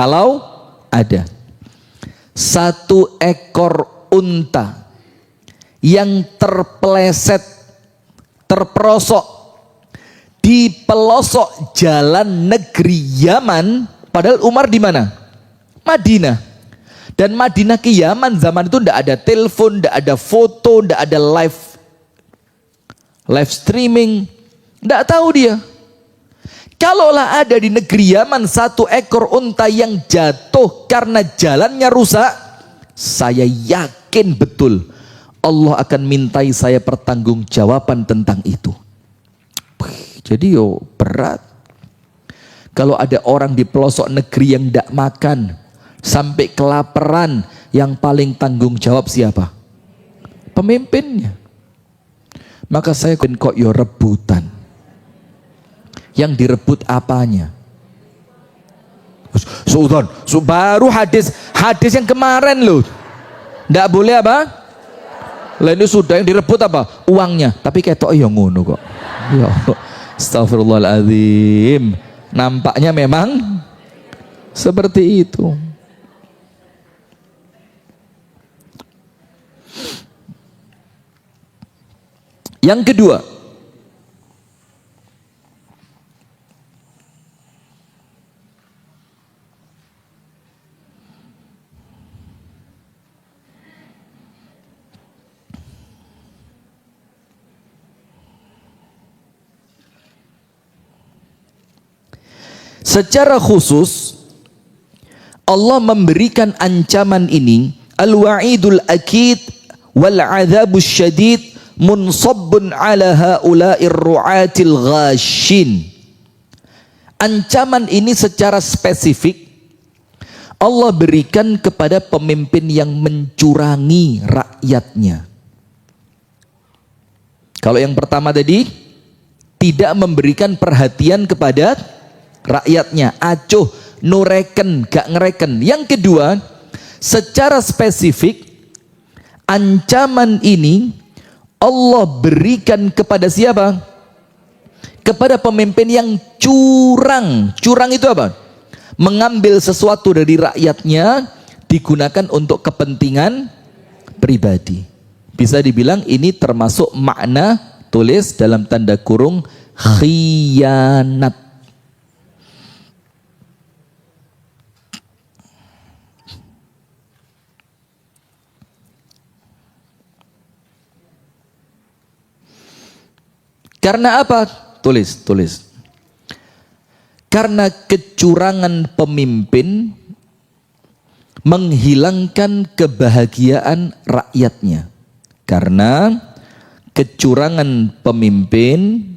Speaker 1: ekor unta yang terperosok di pelosok jalan negeri Yaman, padahal Umar di mana? Madinah. Dan Madinah ke Yaman zaman itu tidak ada telepon, tidak ada foto, tidak ada live streaming, tidak tahu dia. Kalaulah ada di negeri Yaman satu ekor unta yang jatuh karena jalannya rusak, saya yakin betul Allah akan mintai saya pertanggungjawaban tentang itu. Jadi berat. Kalau ada orang di pelosok negeri yang tidak makan, sampai kelaparan, yang paling tanggung jawab siapa? Pemimpinnya. Maka saya kok rebutan. Yang direbut apanya? Sultan, baru hadis yang kemarin loh. Tidak boleh apa? Lah ini sudah yang direbut apa? Uangnya. Tapi ketok ya ngono kok. Ya Allah. Astagfirullahaladzim. Nampaknya memang seperti itu. Yang kedua, secara khusus Allah memberikan ancaman ini, al-wa'idul akid wal adzabus syadid munsabbun ala haula'ir ru'atil ghashin. Ancaman ini secara spesifik Allah berikan kepada pemimpin yang mencurangi rakyatnya. Kalau yang pertama tadi tidak memberikan perhatian kepada rakyatnya, acuh, nureken, gak ngereken. Yang kedua, secara spesifik ancaman ini Allah berikan kepada siapa? Kepada pemimpin yang curang. Curang itu apa? Mengambil sesuatu dari rakyatnya digunakan untuk kepentingan pribadi. Bisa dibilang ini termasuk makna, tulis dalam tanda kurung, khianat. Karena apa? Tulis. Karena kecurangan pemimpin menghilangkan kebahagiaan rakyatnya. Karena kecurangan pemimpin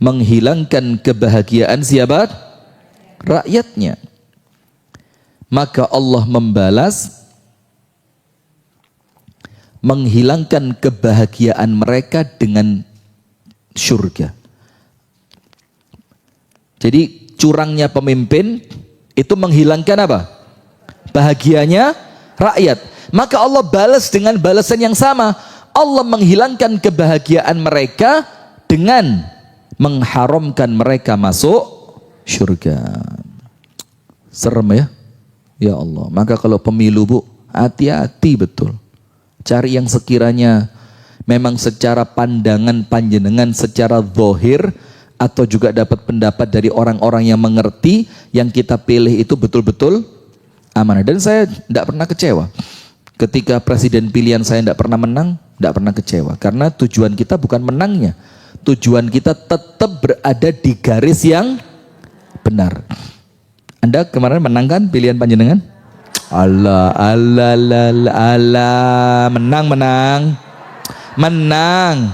Speaker 1: menghilangkan kebahagiaan siapa? Rakyatnya. Maka Allah membalas menghilangkan kebahagiaan mereka dengan surga. Jadi curangnya pemimpin itu menghilangkan apa? Bahagianya rakyat. Maka Allah balas dengan balasan yang sama. Allah menghilangkan kebahagiaan mereka dengan mengharamkan mereka masuk surga. Serem ya? Ya Allah. Maka kalau pemilu Bu, hati-hati betul. Cari yang sekiranya memang secara pandangan panjenengan secara zahir atau juga dapat pendapat dari orang-orang yang mengerti, yang kita pilih itu betul-betul amanah. Dan saya tidak pernah kecewa ketika presiden pilihan saya tidak pernah menang, tidak pernah kecewa, karena tujuan kita bukan menangnya, tujuan kita tetap berada di garis yang benar. Anda kemarin menang kan pilihan panjenengan? Allah menang.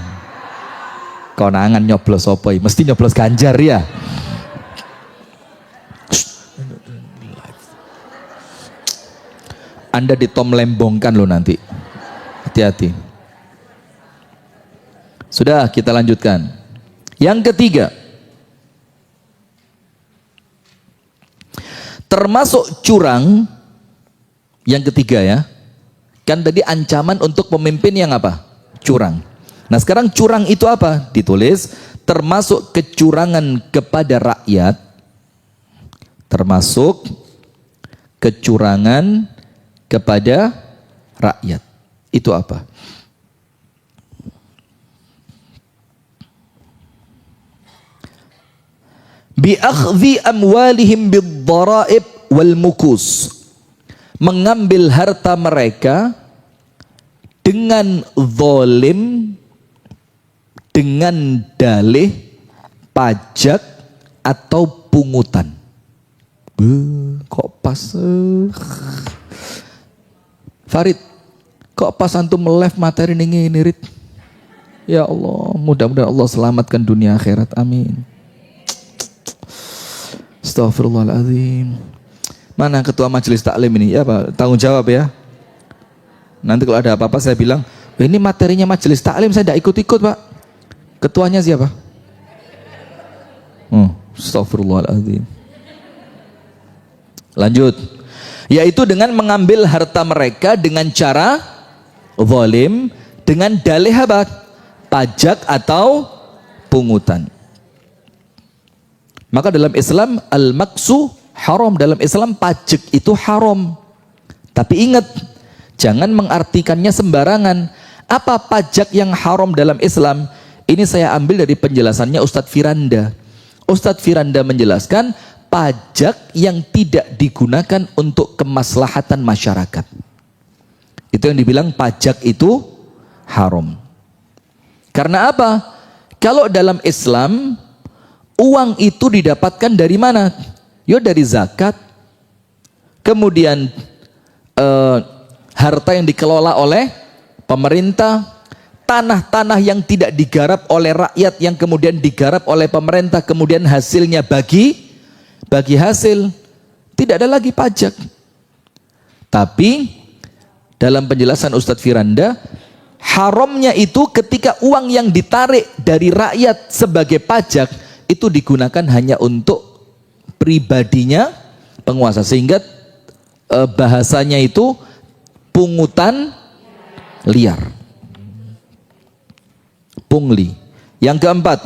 Speaker 1: Konangan nyoblos apa? Mesti nyoblos Ganjar ya. Anda ditom lembongkan loh nanti. Hati-hati. Sudah, kita lanjutkan. Yang ketiga, termasuk curang. Yang ketiga ya. Kan tadi ancaman untuk pemimpin yang apa? Curang. Nah sekarang curang itu apa? Ditulis termasuk kecurangan kepada rakyat, termasuk kecurangan kepada rakyat. Itu apa? bi akhdhi amwalihim bid-dharaib wal mukus, mengambil harta mereka dengan zalim, dengan dalih, pajak atau pungutan. Kok pas Farid, kok pas antum live materi ini Rit? Ya Allah, mudah-mudahan Allah selamatkan dunia akhirat, amin. Astaghfirullahaladzim. Mana ketua majelis taklim ini? Ya Pak, tanggung jawab ya. Nanti kalau ada apa-apa saya bilang, ini materinya majelis taklim, saya tidak ikut-ikut Pak. Ketuanya siapa? Astaghfirullahaladzim. Lanjut. Yaitu dengan mengambil harta mereka dengan cara zalim, dengan dalih apa? Pajak atau pungutan. Maka dalam Islam al-maksu haram. Dalam Islam pajak itu haram. Tapi ingat, jangan mengartikannya sembarangan. Apa pajak yang haram dalam Islam? Ini saya ambil dari penjelasannya Ustadz Firanda. Ustadz Firanda menjelaskan pajak yang tidak digunakan untuk kemaslahatan masyarakat. Itu yang dibilang pajak itu haram. Karena apa? Kalau dalam Islam uang itu didapatkan dari mana? Ya dari zakat. Kemudian harta yang dikelola oleh pemerintah, tanah-tanah yang tidak digarap oleh rakyat yang kemudian digarap oleh pemerintah, kemudian hasilnya bagi hasil, tidak ada lagi pajak. Tapi dalam penjelasan Ustadz Firanda, haramnya itu ketika uang yang ditarik dari rakyat sebagai pajak itu digunakan hanya untuk pribadinya penguasa, sehingga bahasanya itu pungutan liar, pungli. Yang keempat,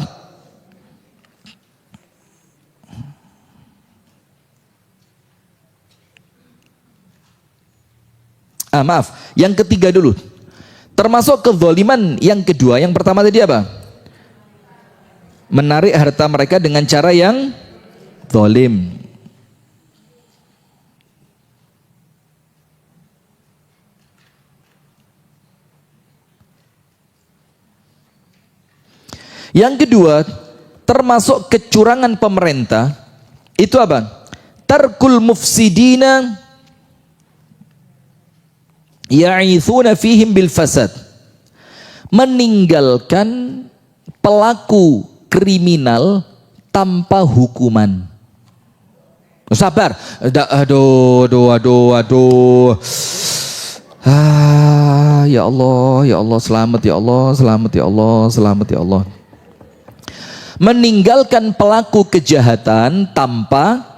Speaker 1: yang ketiga dulu. Termasuk kezaliman yang kedua. Yang pertama tadi apa? Menarik harta mereka dengan cara yang zalim. Yang kedua, termasuk kecurangan pemerintah, itu apa? Tarkul mufsidina ya'ithuna fihim bil fasad. Meninggalkan pelaku kriminal tanpa hukuman. Sabar. Aduh. Ya Allah, selamat ya Allah. Meninggalkan pelaku kejahatan tanpa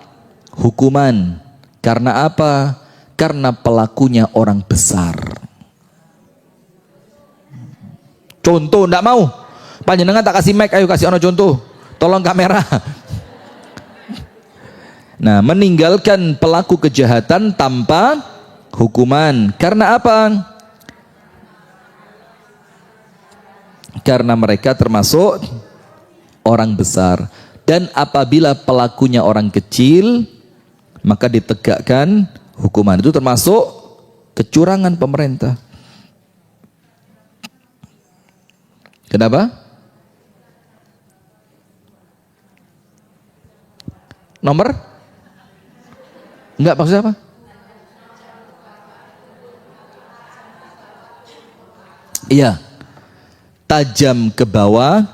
Speaker 1: hukuman. Karena apa? Karena pelakunya orang besar. Contoh, enggak mau. Panjenengan tak kasih mic, ayo kasih ono contoh. Tolong kamera. Nah, meninggalkan pelaku kejahatan tanpa hukuman. Karena apa? Karena mereka termasuk orang besar. Dan apabila pelakunya orang kecil, maka ditegakkan hukuman. Itu termasuk kecurangan pemerintah. Kenapa? Nomor? Enggak, maksudnya apa? Iya. Tajam ke bawah,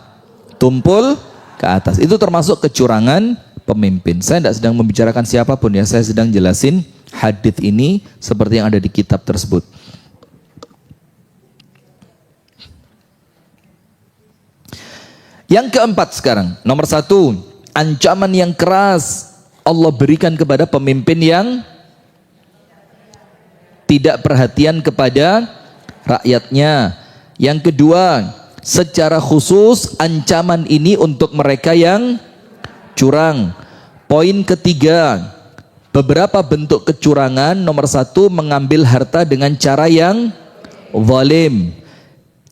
Speaker 1: tumpul ke atas. Itu termasuk kecurangan pemimpin. Saya tidak sedang membicarakan siapapun ya, saya sedang jelasin hadits ini seperti yang ada di kitab tersebut. Yang keempat sekarang, nomor satu, ancaman yang keras Allah berikan kepada pemimpin yang tidak perhatian kepada rakyatnya. Yang kedua, secara khusus ancaman ini untuk mereka yang curang. Poin ketiga, beberapa bentuk kecurangan. Nomor satu, mengambil harta dengan cara yang zalim.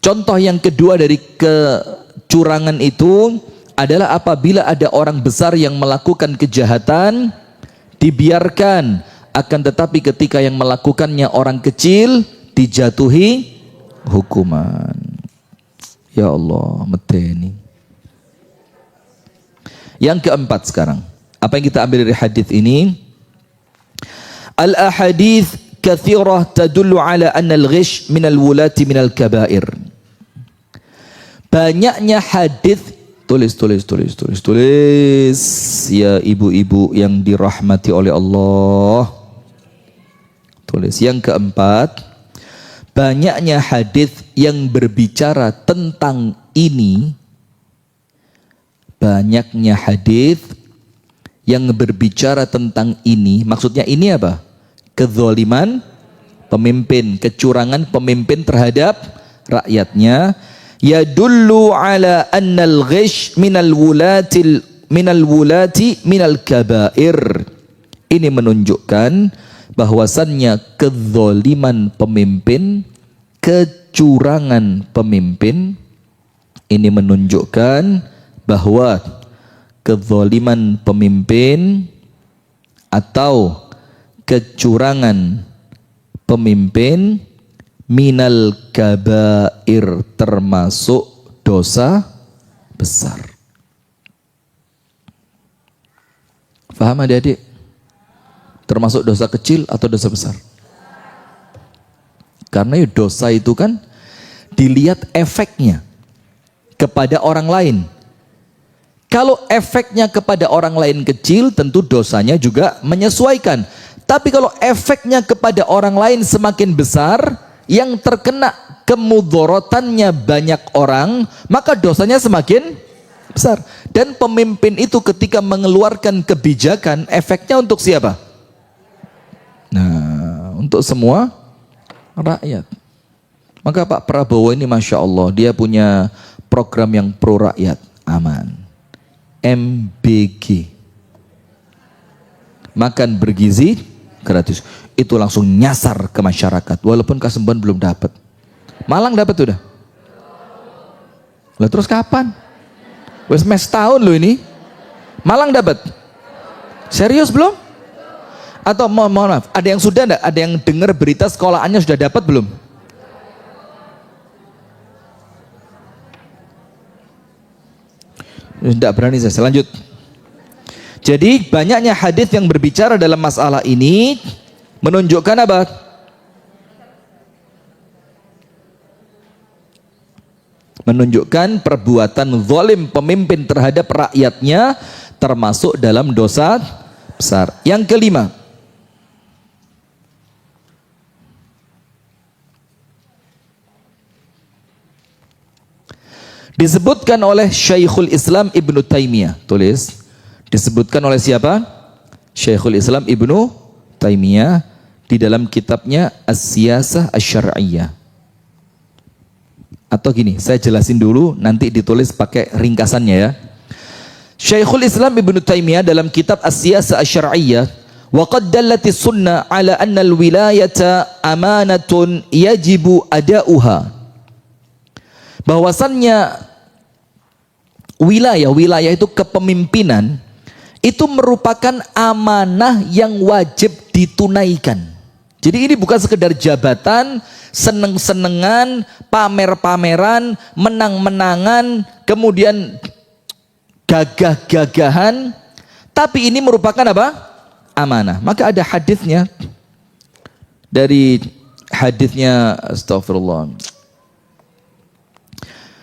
Speaker 1: Contoh yang kedua dari kecurangan itu adalah apabila ada orang besar yang melakukan kejahatan dibiarkan, akan tetapi ketika yang melakukannya orang kecil dijatuhi hukuman. Ya Allah, meteni. Yang keempat sekarang, apa yang kita ambil dari hadis ini? Al-ahadits katsirah tadullu ala anna al-ghish min al-wulati min al-kabair. Banyaknya hadis, tulis ya ibu-ibu yang dirahmati oleh Allah. Tulis. Yang keempat, banyaknya hadis yang berbicara tentang ini. Banyaknya hadis yang berbicara tentang ini. Maksudnya ini apa? Kezaliman pemimpin, kecurangan pemimpin terhadap rakyatnya. Yadullu ala annal ghish minal wulati minal kabair. Ini menunjukkan bahwasannya kezaliman pemimpin, kecurangan pemimpin, ini menunjukkan bahwa kezaliman pemimpin atau kecurangan pemimpin minal kabair, termasuk dosa besar. Faham adik-adik? Termasuk dosa kecil atau dosa besar? Karena dosa itu kan dilihat efeknya kepada orang lain. Kalau efeknya kepada orang lain kecil, tentu dosanya juga menyesuaikan. Tapi kalau efeknya kepada orang lain semakin besar, yang terkena kemudorotannya banyak orang, maka dosanya semakin besar. Dan pemimpin itu ketika mengeluarkan kebijakan, efeknya untuk siapa? Nah, untuk semua rakyat. Maka Pak Prabowo ini Masya Allah, dia punya program yang pro rakyat, aman. MBG, makan bergizi gratis, itu langsung nyasar ke masyarakat, walaupun Kasemban belum dapat. Malang dapat udah. Lah terus kapan? Wes mes tahun loh ini. Malang dapat. Serius belum? Atau mohon maaf, ada yang sudah enggak? Ada yang dengar berita sekolahannya sudah dapat belum? Tidak berani saya lanjut. Jadi banyaknya hadis yang berbicara dalam masalah ini menunjukkan apa? Menunjukkan perbuatan zalim pemimpin terhadap rakyatnya termasuk dalam dosa besar. Yang kelima, disebutkan oleh Syekhul Islam Ibnu Taimiyah. Tulis. Disebutkan oleh siapa? Syekhul Islam Ibnu Taimiyah di dalam kitabnya As-Siyasah Asy-Syar'iyyah. Atau gini, saya jelasin dulu, nanti ditulis pakai ringkasannya ya. Syekhul Islam Ibnu Taimiyah dalam kitab As-Siyasah Asy-Syar'iyyah, wa qad dallatis sunnah ala anna al-wilayata amanatun yajibu ada'uha. Bahwasannya wilayah itu kepemimpinan itu merupakan amanah yang wajib ditunaikan. Jadi ini bukan sekedar jabatan, seneng-senengan, pamer-pameran, menang-menangan, kemudian gagah-gagahan, tapi ini merupakan apa? Amanah. Maka ada hadisnya, dari hadisnya astagfirullah,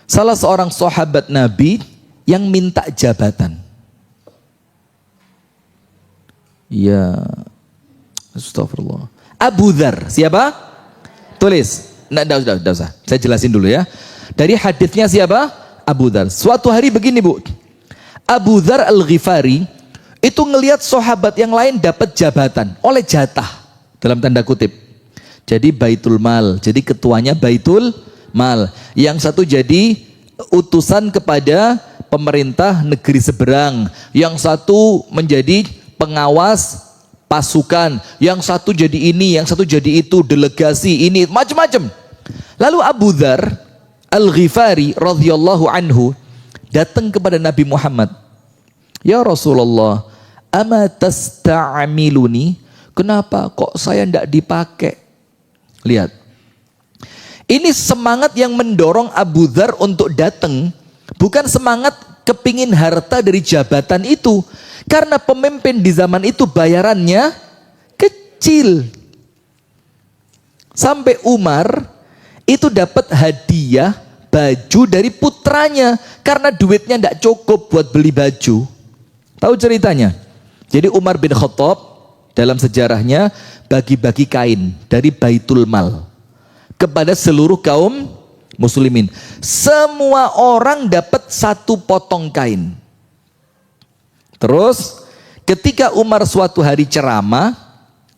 Speaker 1: salah seorang sahabat Nabi yang minta jabatan. Ya, astagfirullah. Abu Dzar, siapa? Tulis. Nggak usah. Saya jelasin dulu ya. Dari hadisnya siapa? Abu Dzar. Suatu hari begini Bu, Abu Dzar Al-Ghifari itu ngelihat sahabat yang lain dapat jabatan oleh jatah dalam tanda kutip. Jadi Baitul Mal, jadi ketuanya Baitul Mal. Yang satu jadi utusan kepada pemerintah negeri seberang, yang satu menjadi pengawas pasukan, yang satu jadi ini, yang satu jadi itu, delegasi ini, macam-macam. Lalu Abu Dzar Al-Ghifari radhiyallahu anhu datang kepada Nabi Muhammad. Ya Rasulullah, ama tasta'amiluni? Kenapa kok saya tidak dipakai? Lihat. Ini semangat yang mendorong Abu Dzar untuk datang. Bukan semangat kepingin harta dari jabatan itu. Karena pemimpin di zaman itu bayarannya kecil. Sampai Umar itu dapat hadiah baju dari putranya. Karena duitnya tidak cukup buat beli baju. Tahu ceritanya? Jadi Umar bin Khattab dalam sejarahnya bagi-bagi kain dari Baitul Mal kepada seluruh kaum muslimin. Semua orang dapat satu potong kain. Terus ketika Umar suatu hari ceramah,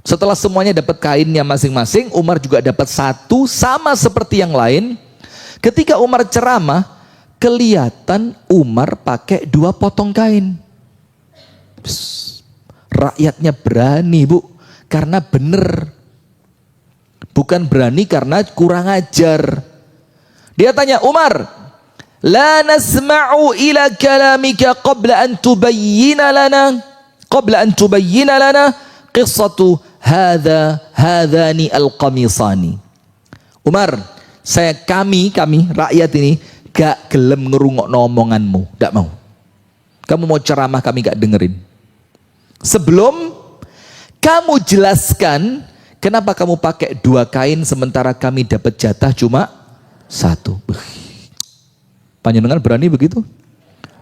Speaker 1: setelah semuanya dapat kainnya masing-masing, Umar juga dapat satu sama seperti yang lain. Ketika Umar ceramah, kelihatan Umar pakai 2 potong kain. Rakyatnya berani, Bu, karena benar. Bukan berani karena kurang ajar. Dia tanya, Umar, la nasma'u ila kalamika qabla an tubayyina lana qissatu hadhani al-qamisani. Umar, kami rakyat ini gak gelem ngerungokno omonganmu, gak mau. Kamu mau ceramah kami gak dengerin. Sebelum kamu jelaskan kenapa kamu pakai 2 kain sementara kami dapat jatah cuma 1. Panjenengan berani begitu?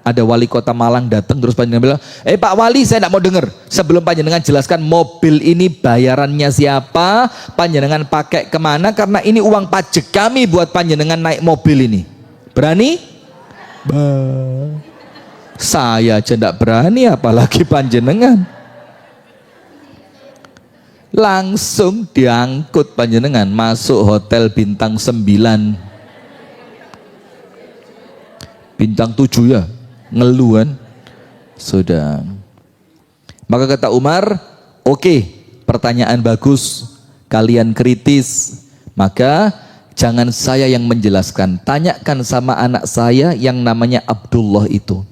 Speaker 1: Ada wali kota Malang datang terus panjenengan bilang, Pak Wali, saya tidak mau dengar. Sebelum panjenengan jelaskan mobil ini bayarannya siapa, panjenengan pakai kemana, karena ini uang pajak kami buat panjenengan naik mobil ini. Berani? Saya aja tidak berani, apalagi panjenengan. Langsung diangkut panjenengan masuk hotel bintang 9, bintang 7 ya, ngeluhan. Sudah. Maka kata Umar, oke, pertanyaan bagus, kalian kritis, maka jangan saya yang menjelaskan, tanyakan sama anak saya yang namanya Abdullah itu.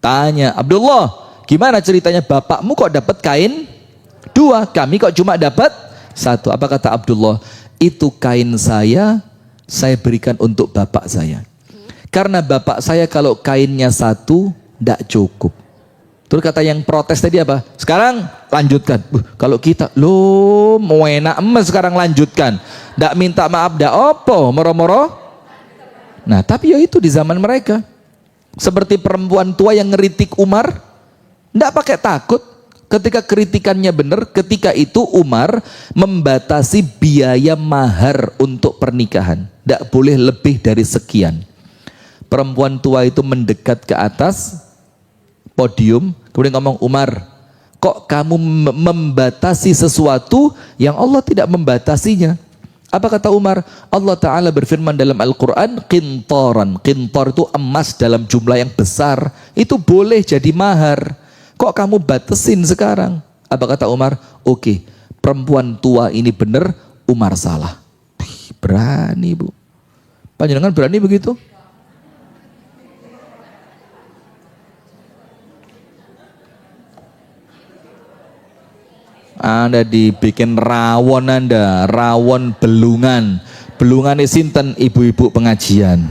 Speaker 1: Tanya, Abdullah, gimana ceritanya bapakmu kok dapat kain 2, kami kok cuma dapat 1? Apa kata Abdullah? Itu kain saya berikan untuk bapak saya. Karena bapak saya kalau kainnya 1 tidak cukup. Terus kata yang protes tadi apa? Sekarang lanjutkan. Kalau kita, loh mau enak emas sekarang lanjutkan. Tidak minta maaf, tidak opo, moro-moro. Nah tapi ya itu di zaman mereka. Seperti perempuan tua yang ngeritik Umar, tidak pakai takut. Ketika kritikannya benar, ketika itu Umar membatasi biaya mahar untuk pernikahan. Tidak boleh lebih dari sekian. Perempuan tua itu mendekat ke atas podium, kemudian ngomong, Umar, kok kamu membatasi sesuatu yang Allah tidak membatasinya? Apa kata Umar? Allah Ta'ala berfirman dalam Al-Quran, qintaran. Qintar itu emas dalam jumlah yang besar. Itu boleh jadi mahar. Kok kamu batasin sekarang? Apa kata Umar? Oke, perempuan tua ini benar, Umar salah. Berani, Bu. Panjenengan berani begitu? Anda dibikin rawon, Anda rawon belungan. Belungan sinten, ibu-ibu pengajian.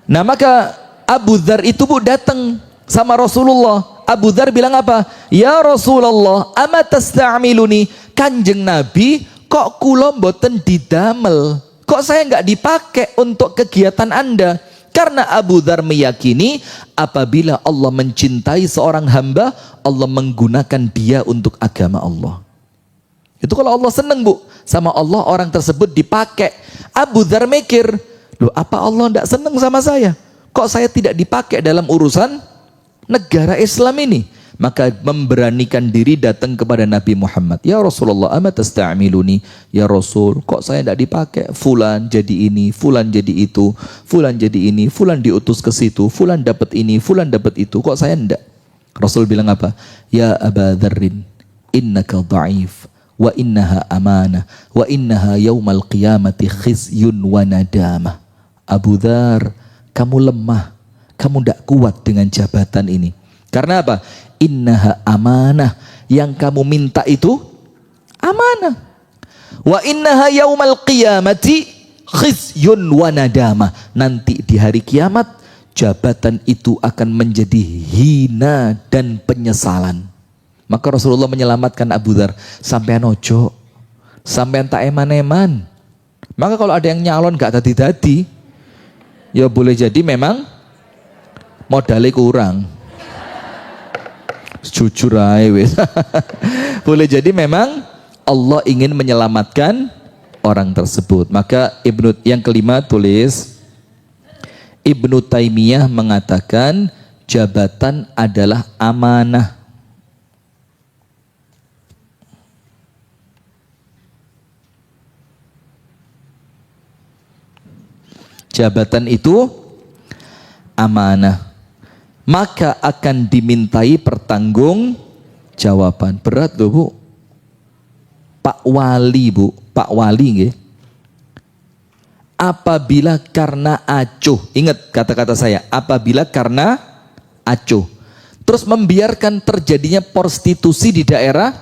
Speaker 1: Nah maka Abu Dzar itu, Bu, datang sama Rasulullah. Abu Dzar bilang apa? Ya Rasulullah, ama tasta'miluni? Kanjeng Nabi, kok kula mboten didamel? Kok saya nggak dipakai untuk kegiatan Anda? Karena Abu Dzar meyakini apabila Allah mencintai seorang hamba, Allah menggunakan dia untuk agama Allah. Itu kalau Allah senang, Bu, sama Allah orang tersebut dipakai. Abu Dzar mikir, loh apa Allah tidak senang sama saya? Kok saya tidak dipakai dalam urusan negara Islam ini? Maka memberanikan diri datang kepada Nabi Muhammad. Ya Rasulullah, ama tasta'miluni? Ya Rasul, kok saya tidak dipakai? Fulan jadi ini, fulan jadi itu, fulan jadi ini, fulan diutus ke situ, fulan dapat ini, fulan dapat itu. Kok saya tidak? Rasul bilang apa? Ya Aba Dzarrin, innaka dha'if, wa innaha amanah, wa innaha yaumal qiyamati khizyun wa nadamah. Abu Dzar, kamu lemah, kamu tidak kuat dengan jabatan ini. Karena apa? Innaha amanah, yang kamu minta itu amanah. Wa innaha yaumal qiyamati khizyun wa nadamah. Nanti di hari kiamat jabatan itu akan menjadi hina dan penyesalan. Maka Rasulullah menyelamatkan Abu Dzar, sampean ojo, sampean tak eman-eman. Maka kalau ada yang nyalon gak dadi-dadi, ya boleh jadi memang modalnya kurang. Jujur aja wis. Boleh jadi memang Allah ingin menyelamatkan orang tersebut. Maka yang kelima tulis, Ibnu Taimiyah mengatakan jabatan adalah amanah. Jabatan itu amanah, maka akan dimintai pertanggung jawaban. Berat loh Bu. Pak Wali Bu, Pak Wali nggih. Apabila karena acuh, ingat kata-kata saya, apabila karena acuh, terus membiarkan terjadinya prostitusi di daerah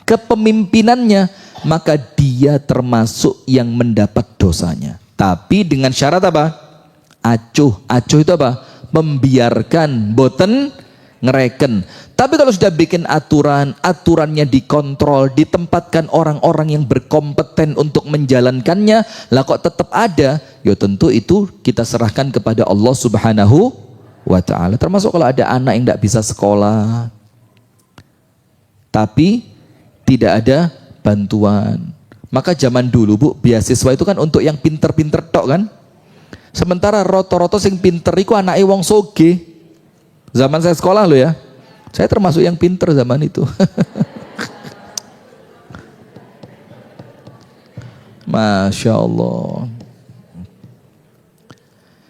Speaker 1: kepemimpinannya, maka dia termasuk yang mendapat dosanya. Tapi dengan syarat apa? Acuh itu apa? Membiarkan, boten ngereken. Tapi kalau sudah bikin aturan, aturannya dikontrol, ditempatkan orang-orang yang berkompeten untuk menjalankannya, lah kok tetap ada, ya tentu itu kita serahkan kepada Allah Subhanahu wa ta'ala. Termasuk kalau ada anak yang tidak bisa sekolah, tapi tidak ada bantuan. Maka zaman dulu Bu, beasiswa itu kan untuk yang pinter-pinter tok kan. Sementara roto-roto sing pinter iku anake wong soge. Zaman saya sekolah loh ya. Saya termasuk yang pinter zaman itu. Masya Allah.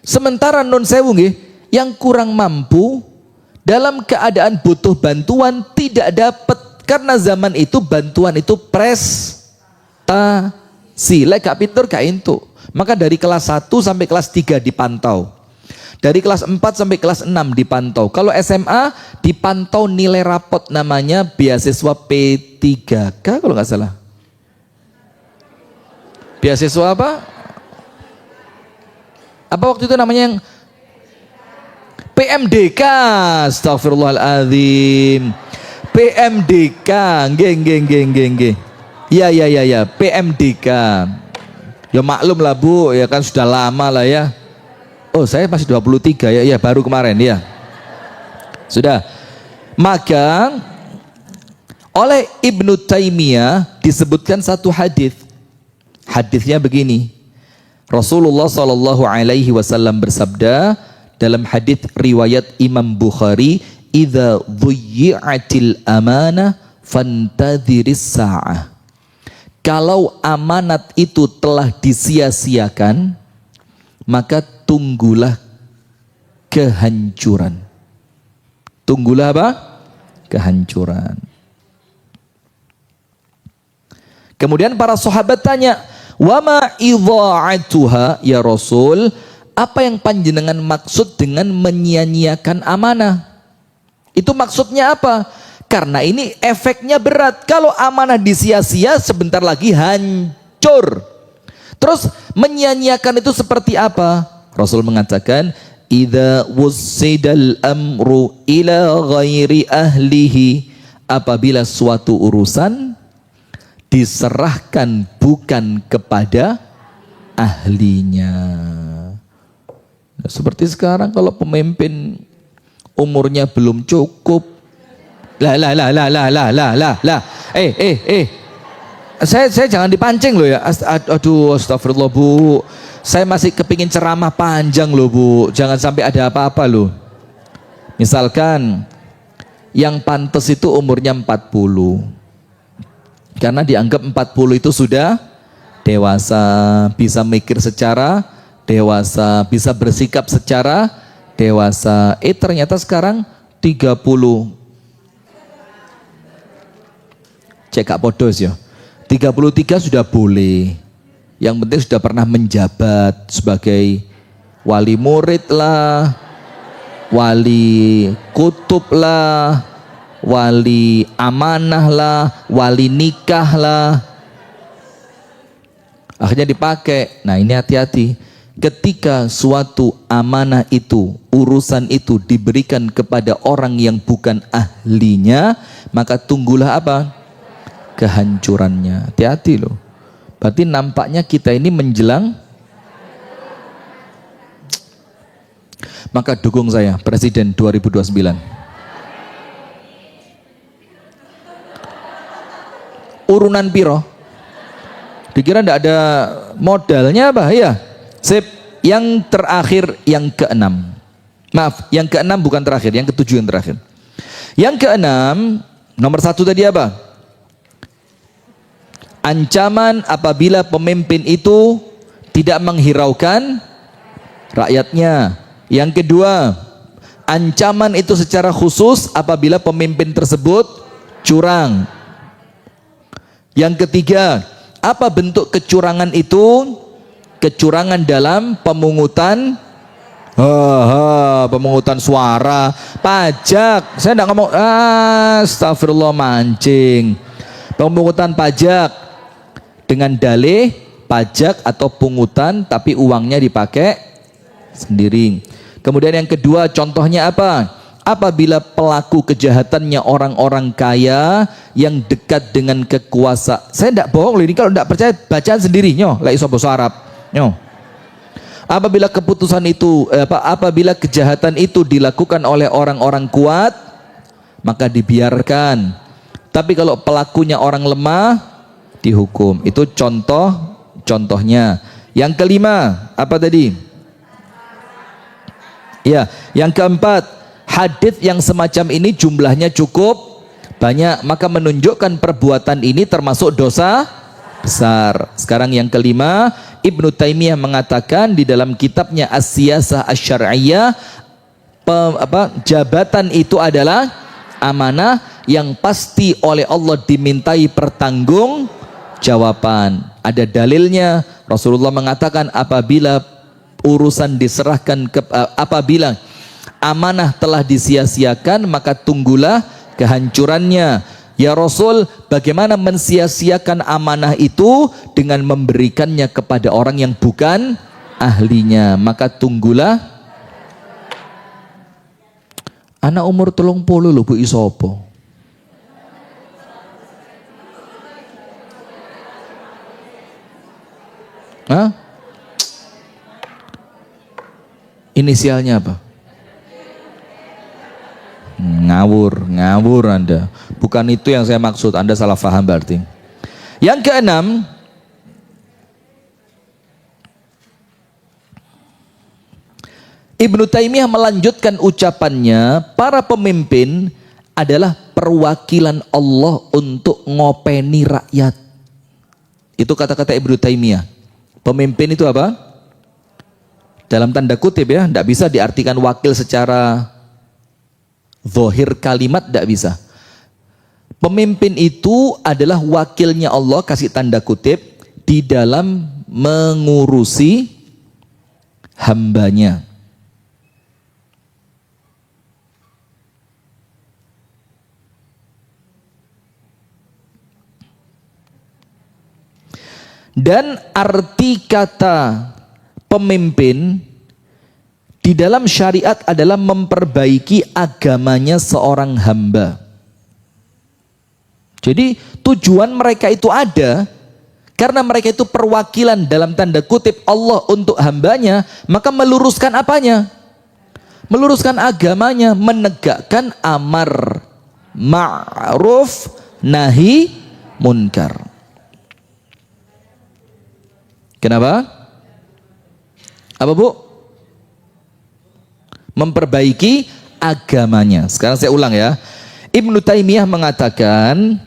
Speaker 1: Sementara non sewu nggih, yang kurang mampu dalam keadaan butuh bantuan tidak dapat, karena zaman itu bantuan itu prestasi. Lek gak pinter gak entuk. Maka dari kelas 1 sampai kelas 3 dipantau. Dari kelas 4 sampai kelas 6 dipantau. Kalau SMA dipantau nilai rapot, namanya beasiswa P3K kalau nggak salah. Beasiswa apa? Apa waktu itu namanya yang PMDK? Astagfirullahaladzim. PMDK, nggih. Ya, PMDK. Ya maklum lah Bu, ya kan sudah lama lah ya. Oh saya masih 23 ya, baru kemarin ya. Sudah. Maka oleh Ibnu Taimiyah disebutkan satu hadis. Hadisnya begini. Rasulullah Shallallahu Alaihi Wasallam bersabda dalam hadis riwayat Imam Bukhari, "Idza dhuyyi'atil amanah fantadhiris sa'ah." Kalau amanat itu telah disia-siakan, maka tunggulah kehancuran. Tunggulah apa? Kehancuran. Kemudian para sahabat tanya, "Wa ma idha'atuha ya Rasul?" Apa yang panjenengan maksud dengan menyia-nyiakan amanah? Itu maksudnya apa? Karena ini efeknya berat. Kalau amanah disia-sia, sebentar lagi hancur. Terus menyia-nyiakan itu seperti apa? Rasul mengatakan, "Idza wussidal amru ila ghairi ahlihi." Apabila suatu urusan diserahkan bukan kepada ahlinya. Nah, seperti sekarang kalau pemimpin umurnya belum cukup, Saya jangan dipancing loh ya. Aduh, astagfirullah Bu. Saya masih kepingin ceramah panjang loh Bu. Jangan sampai ada apa-apa loh. Misalkan yang pantas itu umurnya 40. Karena dianggap 40 itu sudah dewasa, bisa mikir secara dewasa, bisa bersikap secara dewasa. Ternyata sekarang 30. Cek Kak Podos ya. 33 sudah boleh. Yang penting sudah pernah menjabat sebagai wali murid lah, wali kutub lah, wali amanah lah, wali nikah lah. Akhirnya dipakai. Nah ini hati-hati. Ketika suatu amanah itu, urusan itu diberikan kepada orang yang bukan ahlinya, maka tunggulah apa? Kehancurannya. Hati-hati loh. Berarti nampaknya kita ini menjelang. Maka dukung saya, Presiden 2029. Urunan piro? Dikira ndak ada modalnya apa? Ya. Sip. Yang terakhir, yang keenam. Maaf, yang keenam bukan terakhir, yang ketujuh yang terakhir. Yang keenam, nomor satu tadi apa? Ancaman apabila pemimpin itu tidak menghiraukan rakyatnya. Yang kedua, ancaman itu secara khusus apabila pemimpin tersebut curang. Yang ketiga, apa bentuk kecurangan itu? Kecurangan dalam pemungutan pemungutan suara, pajak. Saya tidak ngomong astagfirullah, mancing. Pemungutan pajak dengan dalih pajak atau pungutan tapi uangnya dipakai sendiri. Kemudian yang kedua, contohnya apa? Apabila pelaku kejahatannya orang-orang kaya yang dekat dengan kekuasaan. Saya tidak bohong loh ini, kalau tidak percaya bacaan sendiri nyoh, lai iso basa Arab. Nyoh. Apabila keputusan itu apabila kejahatan itu dilakukan oleh orang-orang kuat, maka dibiarkan. Tapi kalau pelakunya orang lemah, dihukum. Itu contohnya. Yang kelima, apa tadi? Ya, yang keempat, hadits yang semacam ini jumlahnya cukup banyak, maka menunjukkan perbuatan ini termasuk dosa besar. Sekarang yang kelima, Ibnu Taimiyah mengatakan di dalam kitabnya As-Siyasah Asy-Syar'iyyah, jabatan itu adalah amanah yang pasti oleh Allah dimintai pertanggung jawaban. Ada dalilnya. Rasulullah mengatakan apabila urusan diserahkan apabila amanah telah disia-siakan, maka tunggulah kehancurannya. Ya Rasul, bagaimana mensia-siakan amanah itu? Dengan memberikannya kepada orang yang bukan ahlinya. Maka tunggulah. Anak umur 30 lho Bu isopo. Hah? Inisialnya apa? Ngawur Anda. Bukan itu yang saya maksud, Anda salah paham berarti. Yang keenam, Ibnu Taimiyah melanjutkan ucapannya, para pemimpin adalah perwakilan Allah untuk ngopeni rakyat. Itu kata-kata Ibnu Taimiyah. Pemimpin itu apa? Dalam tanda kutip ya, tidak bisa diartikan wakil secara zahir kalimat, tidak bisa. Pemimpin itu adalah wakilnya Allah, kasih tanda kutip, di dalam mengurusi hambanya. Dan arti kata pemimpin di dalam syariat adalah memperbaiki agamanya seorang hamba. Jadi tujuan mereka itu ada karena mereka itu perwakilan dalam tanda kutip Allah untuk hambanya, maka meluruskan apanya? Meluruskan agamanya, menegakkan amar ma'ruf nahi munkar. Kenapa? Apa Bu? Memperbaiki agamanya. Sekarang saya ulang ya. Ibnu Taimiyah mengatakan,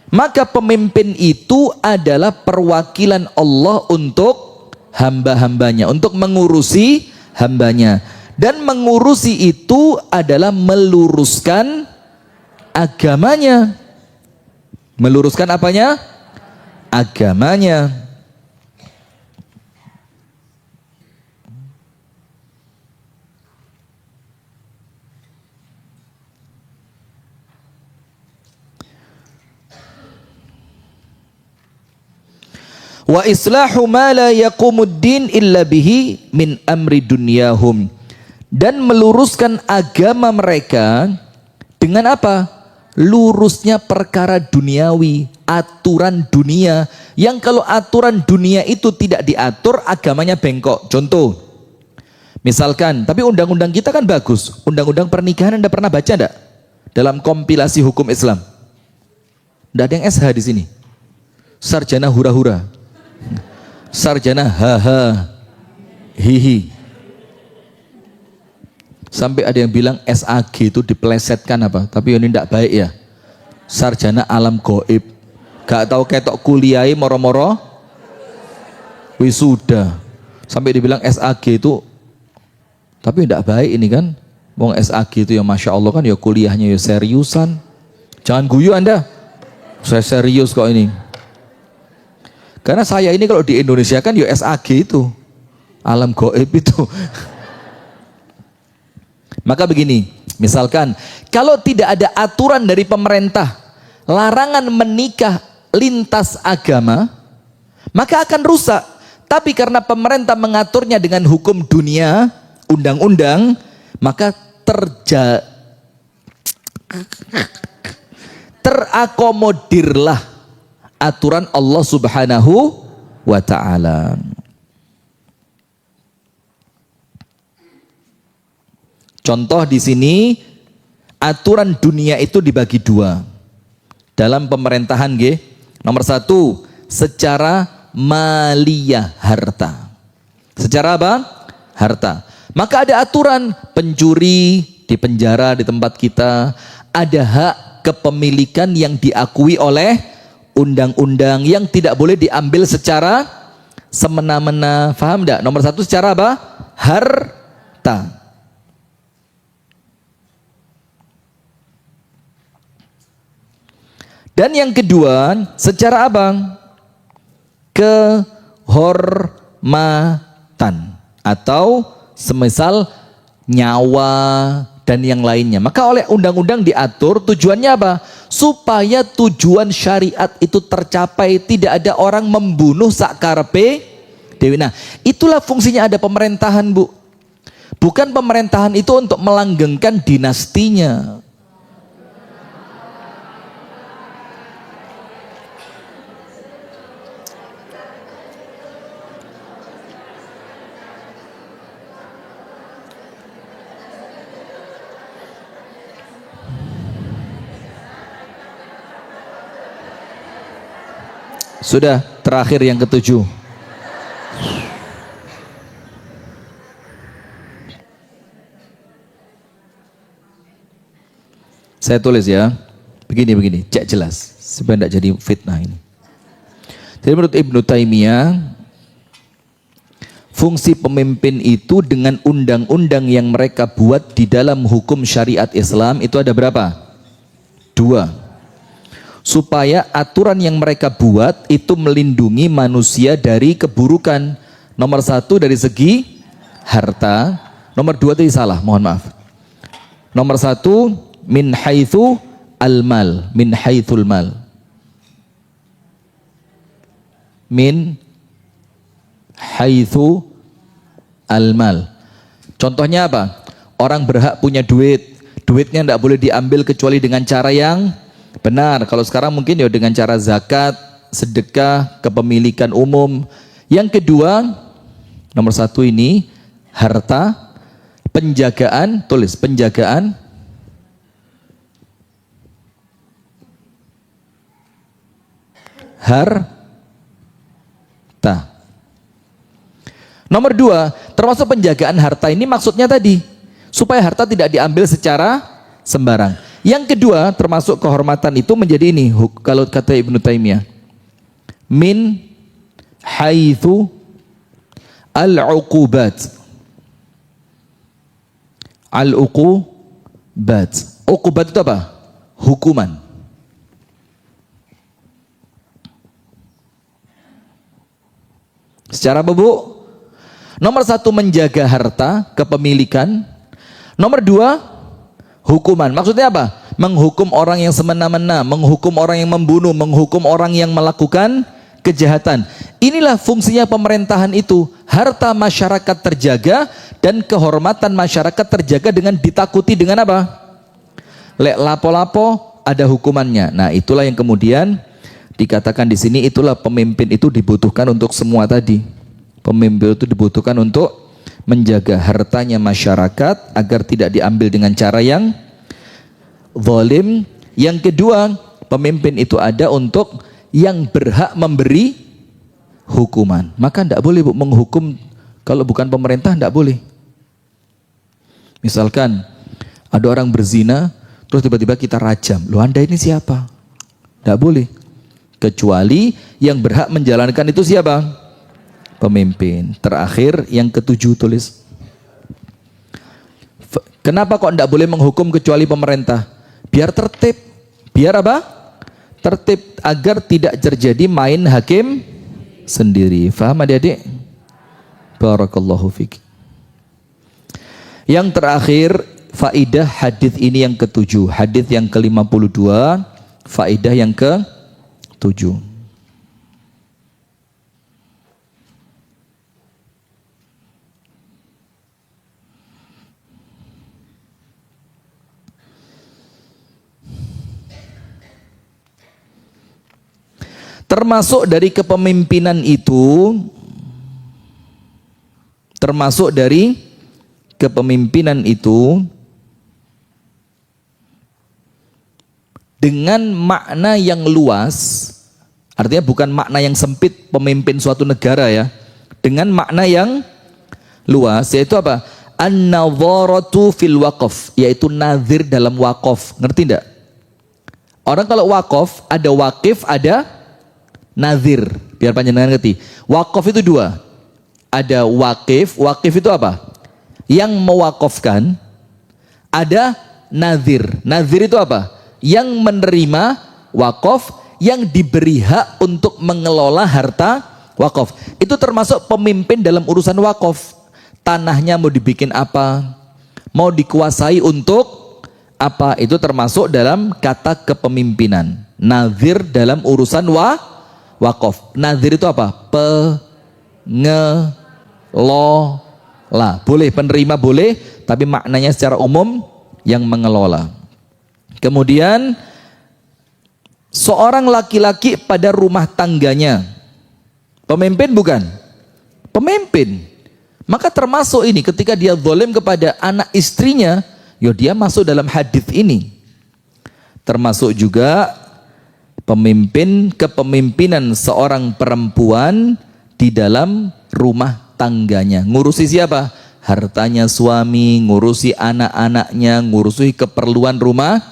Speaker 1: maka pemimpin itu adalah perwakilan Allah untuk hamba-hambanya, untuk mengurusi hambanya. Dan mengurusi itu adalah meluruskan agamanya. Meluruskan apanya? Agamanya. Wa islahu ma la yaqumuddin illa bihi min amri dunyahum. Dan meluruskan agama mereka dengan apa? Lurusnya perkara duniawi, aturan dunia. Yang kalau aturan dunia itu tidak diatur, agamanya bengkok. Contoh, misalkan, tapi undang-undang kita kan bagus. Undang-undang pernikahan Anda pernah baca enggak? Dalam kompilasi hukum Islam. Tidak ada yang SH di sini. Sarjana hura-hura. Sarjana haha. Hihi. Sampai ada yang bilang SAG itu dipelesetkan apa? Tapi ini tidak baik ya. Sarjana alam goib. Gak tahu ketok kuliahi moro-moro wisuda. Sampai dibilang SAG itu, tapi tidak baik ini kan. Wong SAG itu ya Masya Allah kan ya kuliahnya ya seriusan. Jangan guyu Anda. Saya serius kok ini. Karena saya ini kalau di Indonesia kan ya SAG itu. Alam goib itu. Maka begini, misalkan kalau tidak ada aturan dari pemerintah, larangan menikah lintas agama, maka akan rusak. Tapi karena pemerintah mengaturnya dengan hukum dunia, undang-undang, maka terakomodirlah aturan Allah Subhanahu wa ta'ala. Contoh di sini, aturan dunia itu dibagi dua. Dalam pemerintahan, nomor satu, secara maliyah, harta. Secara apa? Harta. Maka ada aturan, pencuri dipenjara di tempat kita, ada hak kepemilikan yang diakui oleh undang-undang yang tidak boleh diambil secara semena-mena. Faham enggak? Nomor satu secara apa? Harta. Dan yang kedua, secara apa? Kehormatan atau semisal nyawa dan yang lainnya. Maka oleh undang-undang diatur, tujuannya apa? Supaya tujuan syariat itu tercapai, tidak ada orang membunuh sakarepe dewi. Nah, itulah fungsinya ada pemerintahan, Bu. Bukan pemerintahan itu untuk melanggengkan dinastinya. Sudah, terakhir yang ketujuh. Saya tulis ya. Begini, cek jelas. Supaya tidak jadi fitnah ini. Jadi menurut Ibnu Taimiyah, fungsi pemimpin itu dengan undang-undang yang mereka buat di dalam hukum syariat Islam itu ada berapa? Dua. Supaya aturan yang mereka buat itu melindungi manusia dari keburukan. Nomor satu dari segi harta. Nomor dua tadi salah, mohon maaf. Nomor satu min haitsu al-mal, min haitsul mal. Min haitsu al-mal. Contohnya apa? Orang berhak punya duit. Duitnya tidak boleh diambil kecuali dengan cara yang benar. Kalau sekarang mungkin ya dengan cara zakat, sedekah, kepemilikan umum. Yang kedua, nomor satu ini harta, penjagaan, tulis penjagaan harta. Nomor dua, termasuk penjagaan harta ini maksudnya tadi supaya harta tidak diambil secara sembarang. Yang kedua, termasuk kehormatan itu menjadi ini, kalau kata Ibnu Taimiyah, min haitsu al-uqubat. Al-uqubat. Uqubat itu apa? Hukuman. Secara apa, Bu? Nomor satu menjaga harta, kepemilikan. Nomor dua, hukuman. Maksudnya apa? Menghukum orang yang semena-mena, menghukum orang yang membunuh, menghukum orang yang melakukan kejahatan. Inilah fungsinya pemerintahan itu. Harta masyarakat terjaga dan kehormatan masyarakat terjaga dengan ditakuti dengan apa? Lek lapo-lapo ada hukumannya. Nah, itulah yang kemudian dikatakan di sini, itulah pemimpin itu dibutuhkan untuk semua tadi. Pemimpin itu dibutuhkan untuk menjaga hartanya masyarakat agar tidak diambil dengan cara yang zalim. Yang kedua, pemimpin itu ada untuk yang berhak memberi hukuman. Maka tidak boleh menghukum kalau bukan pemerintah, tidak boleh. Misalkan ada orang berzina, terus tiba-tiba kita rajam. Loh, Anda ini siapa? Tidak boleh. Kecuali yang berhak menjalankan itu siapa? Pemimpin. Terakhir, yang ketujuh tulis. Kenapa kok tidak boleh menghukum kecuali pemerintah? Biar tertib. Biar apa? Tertib, agar tidak terjadi main hakim sendiri. Faham adik-adik? Barakallahu fiik. Yang terakhir, faidah hadis ini yang ketujuh. Hadis yang ke-52, faidah yang ke-7. Termasuk dari kepemimpinan itu, dengan makna yang luas, artinya bukan makna yang sempit pemimpin suatu negara ya, dengan makna yang luas, yaitu apa? An-nadharatu fil waqf, yaitu nazir dalam wakaf. Ngerti enggak? Orang kalau wakaf, ada wakif, ada nazir. Biar panjenengan ngerti. Wakaf itu dua. Ada wakif. Wakif itu apa? Yang mewakafkan. Ada nazir. Nazir itu apa? Yang menerima wakaf, yang diberi hak untuk mengelola harta wakaf. Itu termasuk pemimpin dalam urusan wakaf. Tanahnya mau dibikin apa? Mau dikuasai untuk apa? Itu termasuk dalam kata kepemimpinan. Nazir dalam urusan wakaf. Nazir itu apa? Pengelola. Boleh penerima, boleh, tapi maknanya secara umum yang mengelola. Kemudian seorang laki-laki pada rumah tangganya, pemimpin bukan? Pemimpin. Maka termasuk ini, ketika dia zalim kepada anak istrinya, ya dia masuk dalam hadis ini. Termasuk juga kepemimpinan seorang perempuan di dalam rumah tangganya. Ngurusi siapa? Hartanya suami, ngurusi anak-anaknya, ngurusi keperluan rumah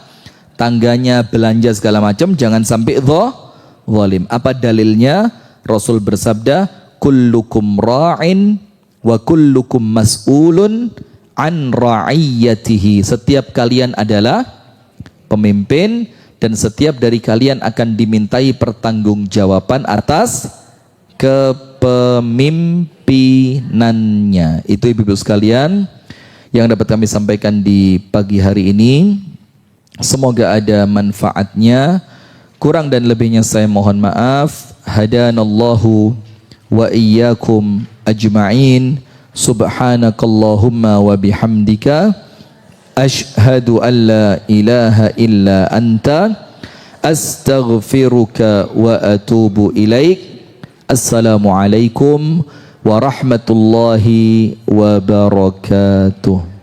Speaker 1: tangganya, belanja segala macam, jangan sampai zalim. Apa dalilnya? Rasul bersabda, kullukum ra'in wa kullukum mas'ulun an ra'iyatihi. Setiap kalian adalah pemimpin, dan setiap dari kalian akan dimintai pertanggungjawaban atas kepemimpinannya. Itu ibu-ibu sekalian yang dapat kami sampaikan di pagi hari ini. Semoga ada manfaatnya. Kurang dan lebihnya saya mohon maaf. Hadanallahu wa iyyakum ajma'in. Subhanakallahumma wa bihamdika. Ashhadu an la ilaha illa anta astaghfiruka wa atubu ilaik. Assalamualaikum warahmatullahi wabarakatuh.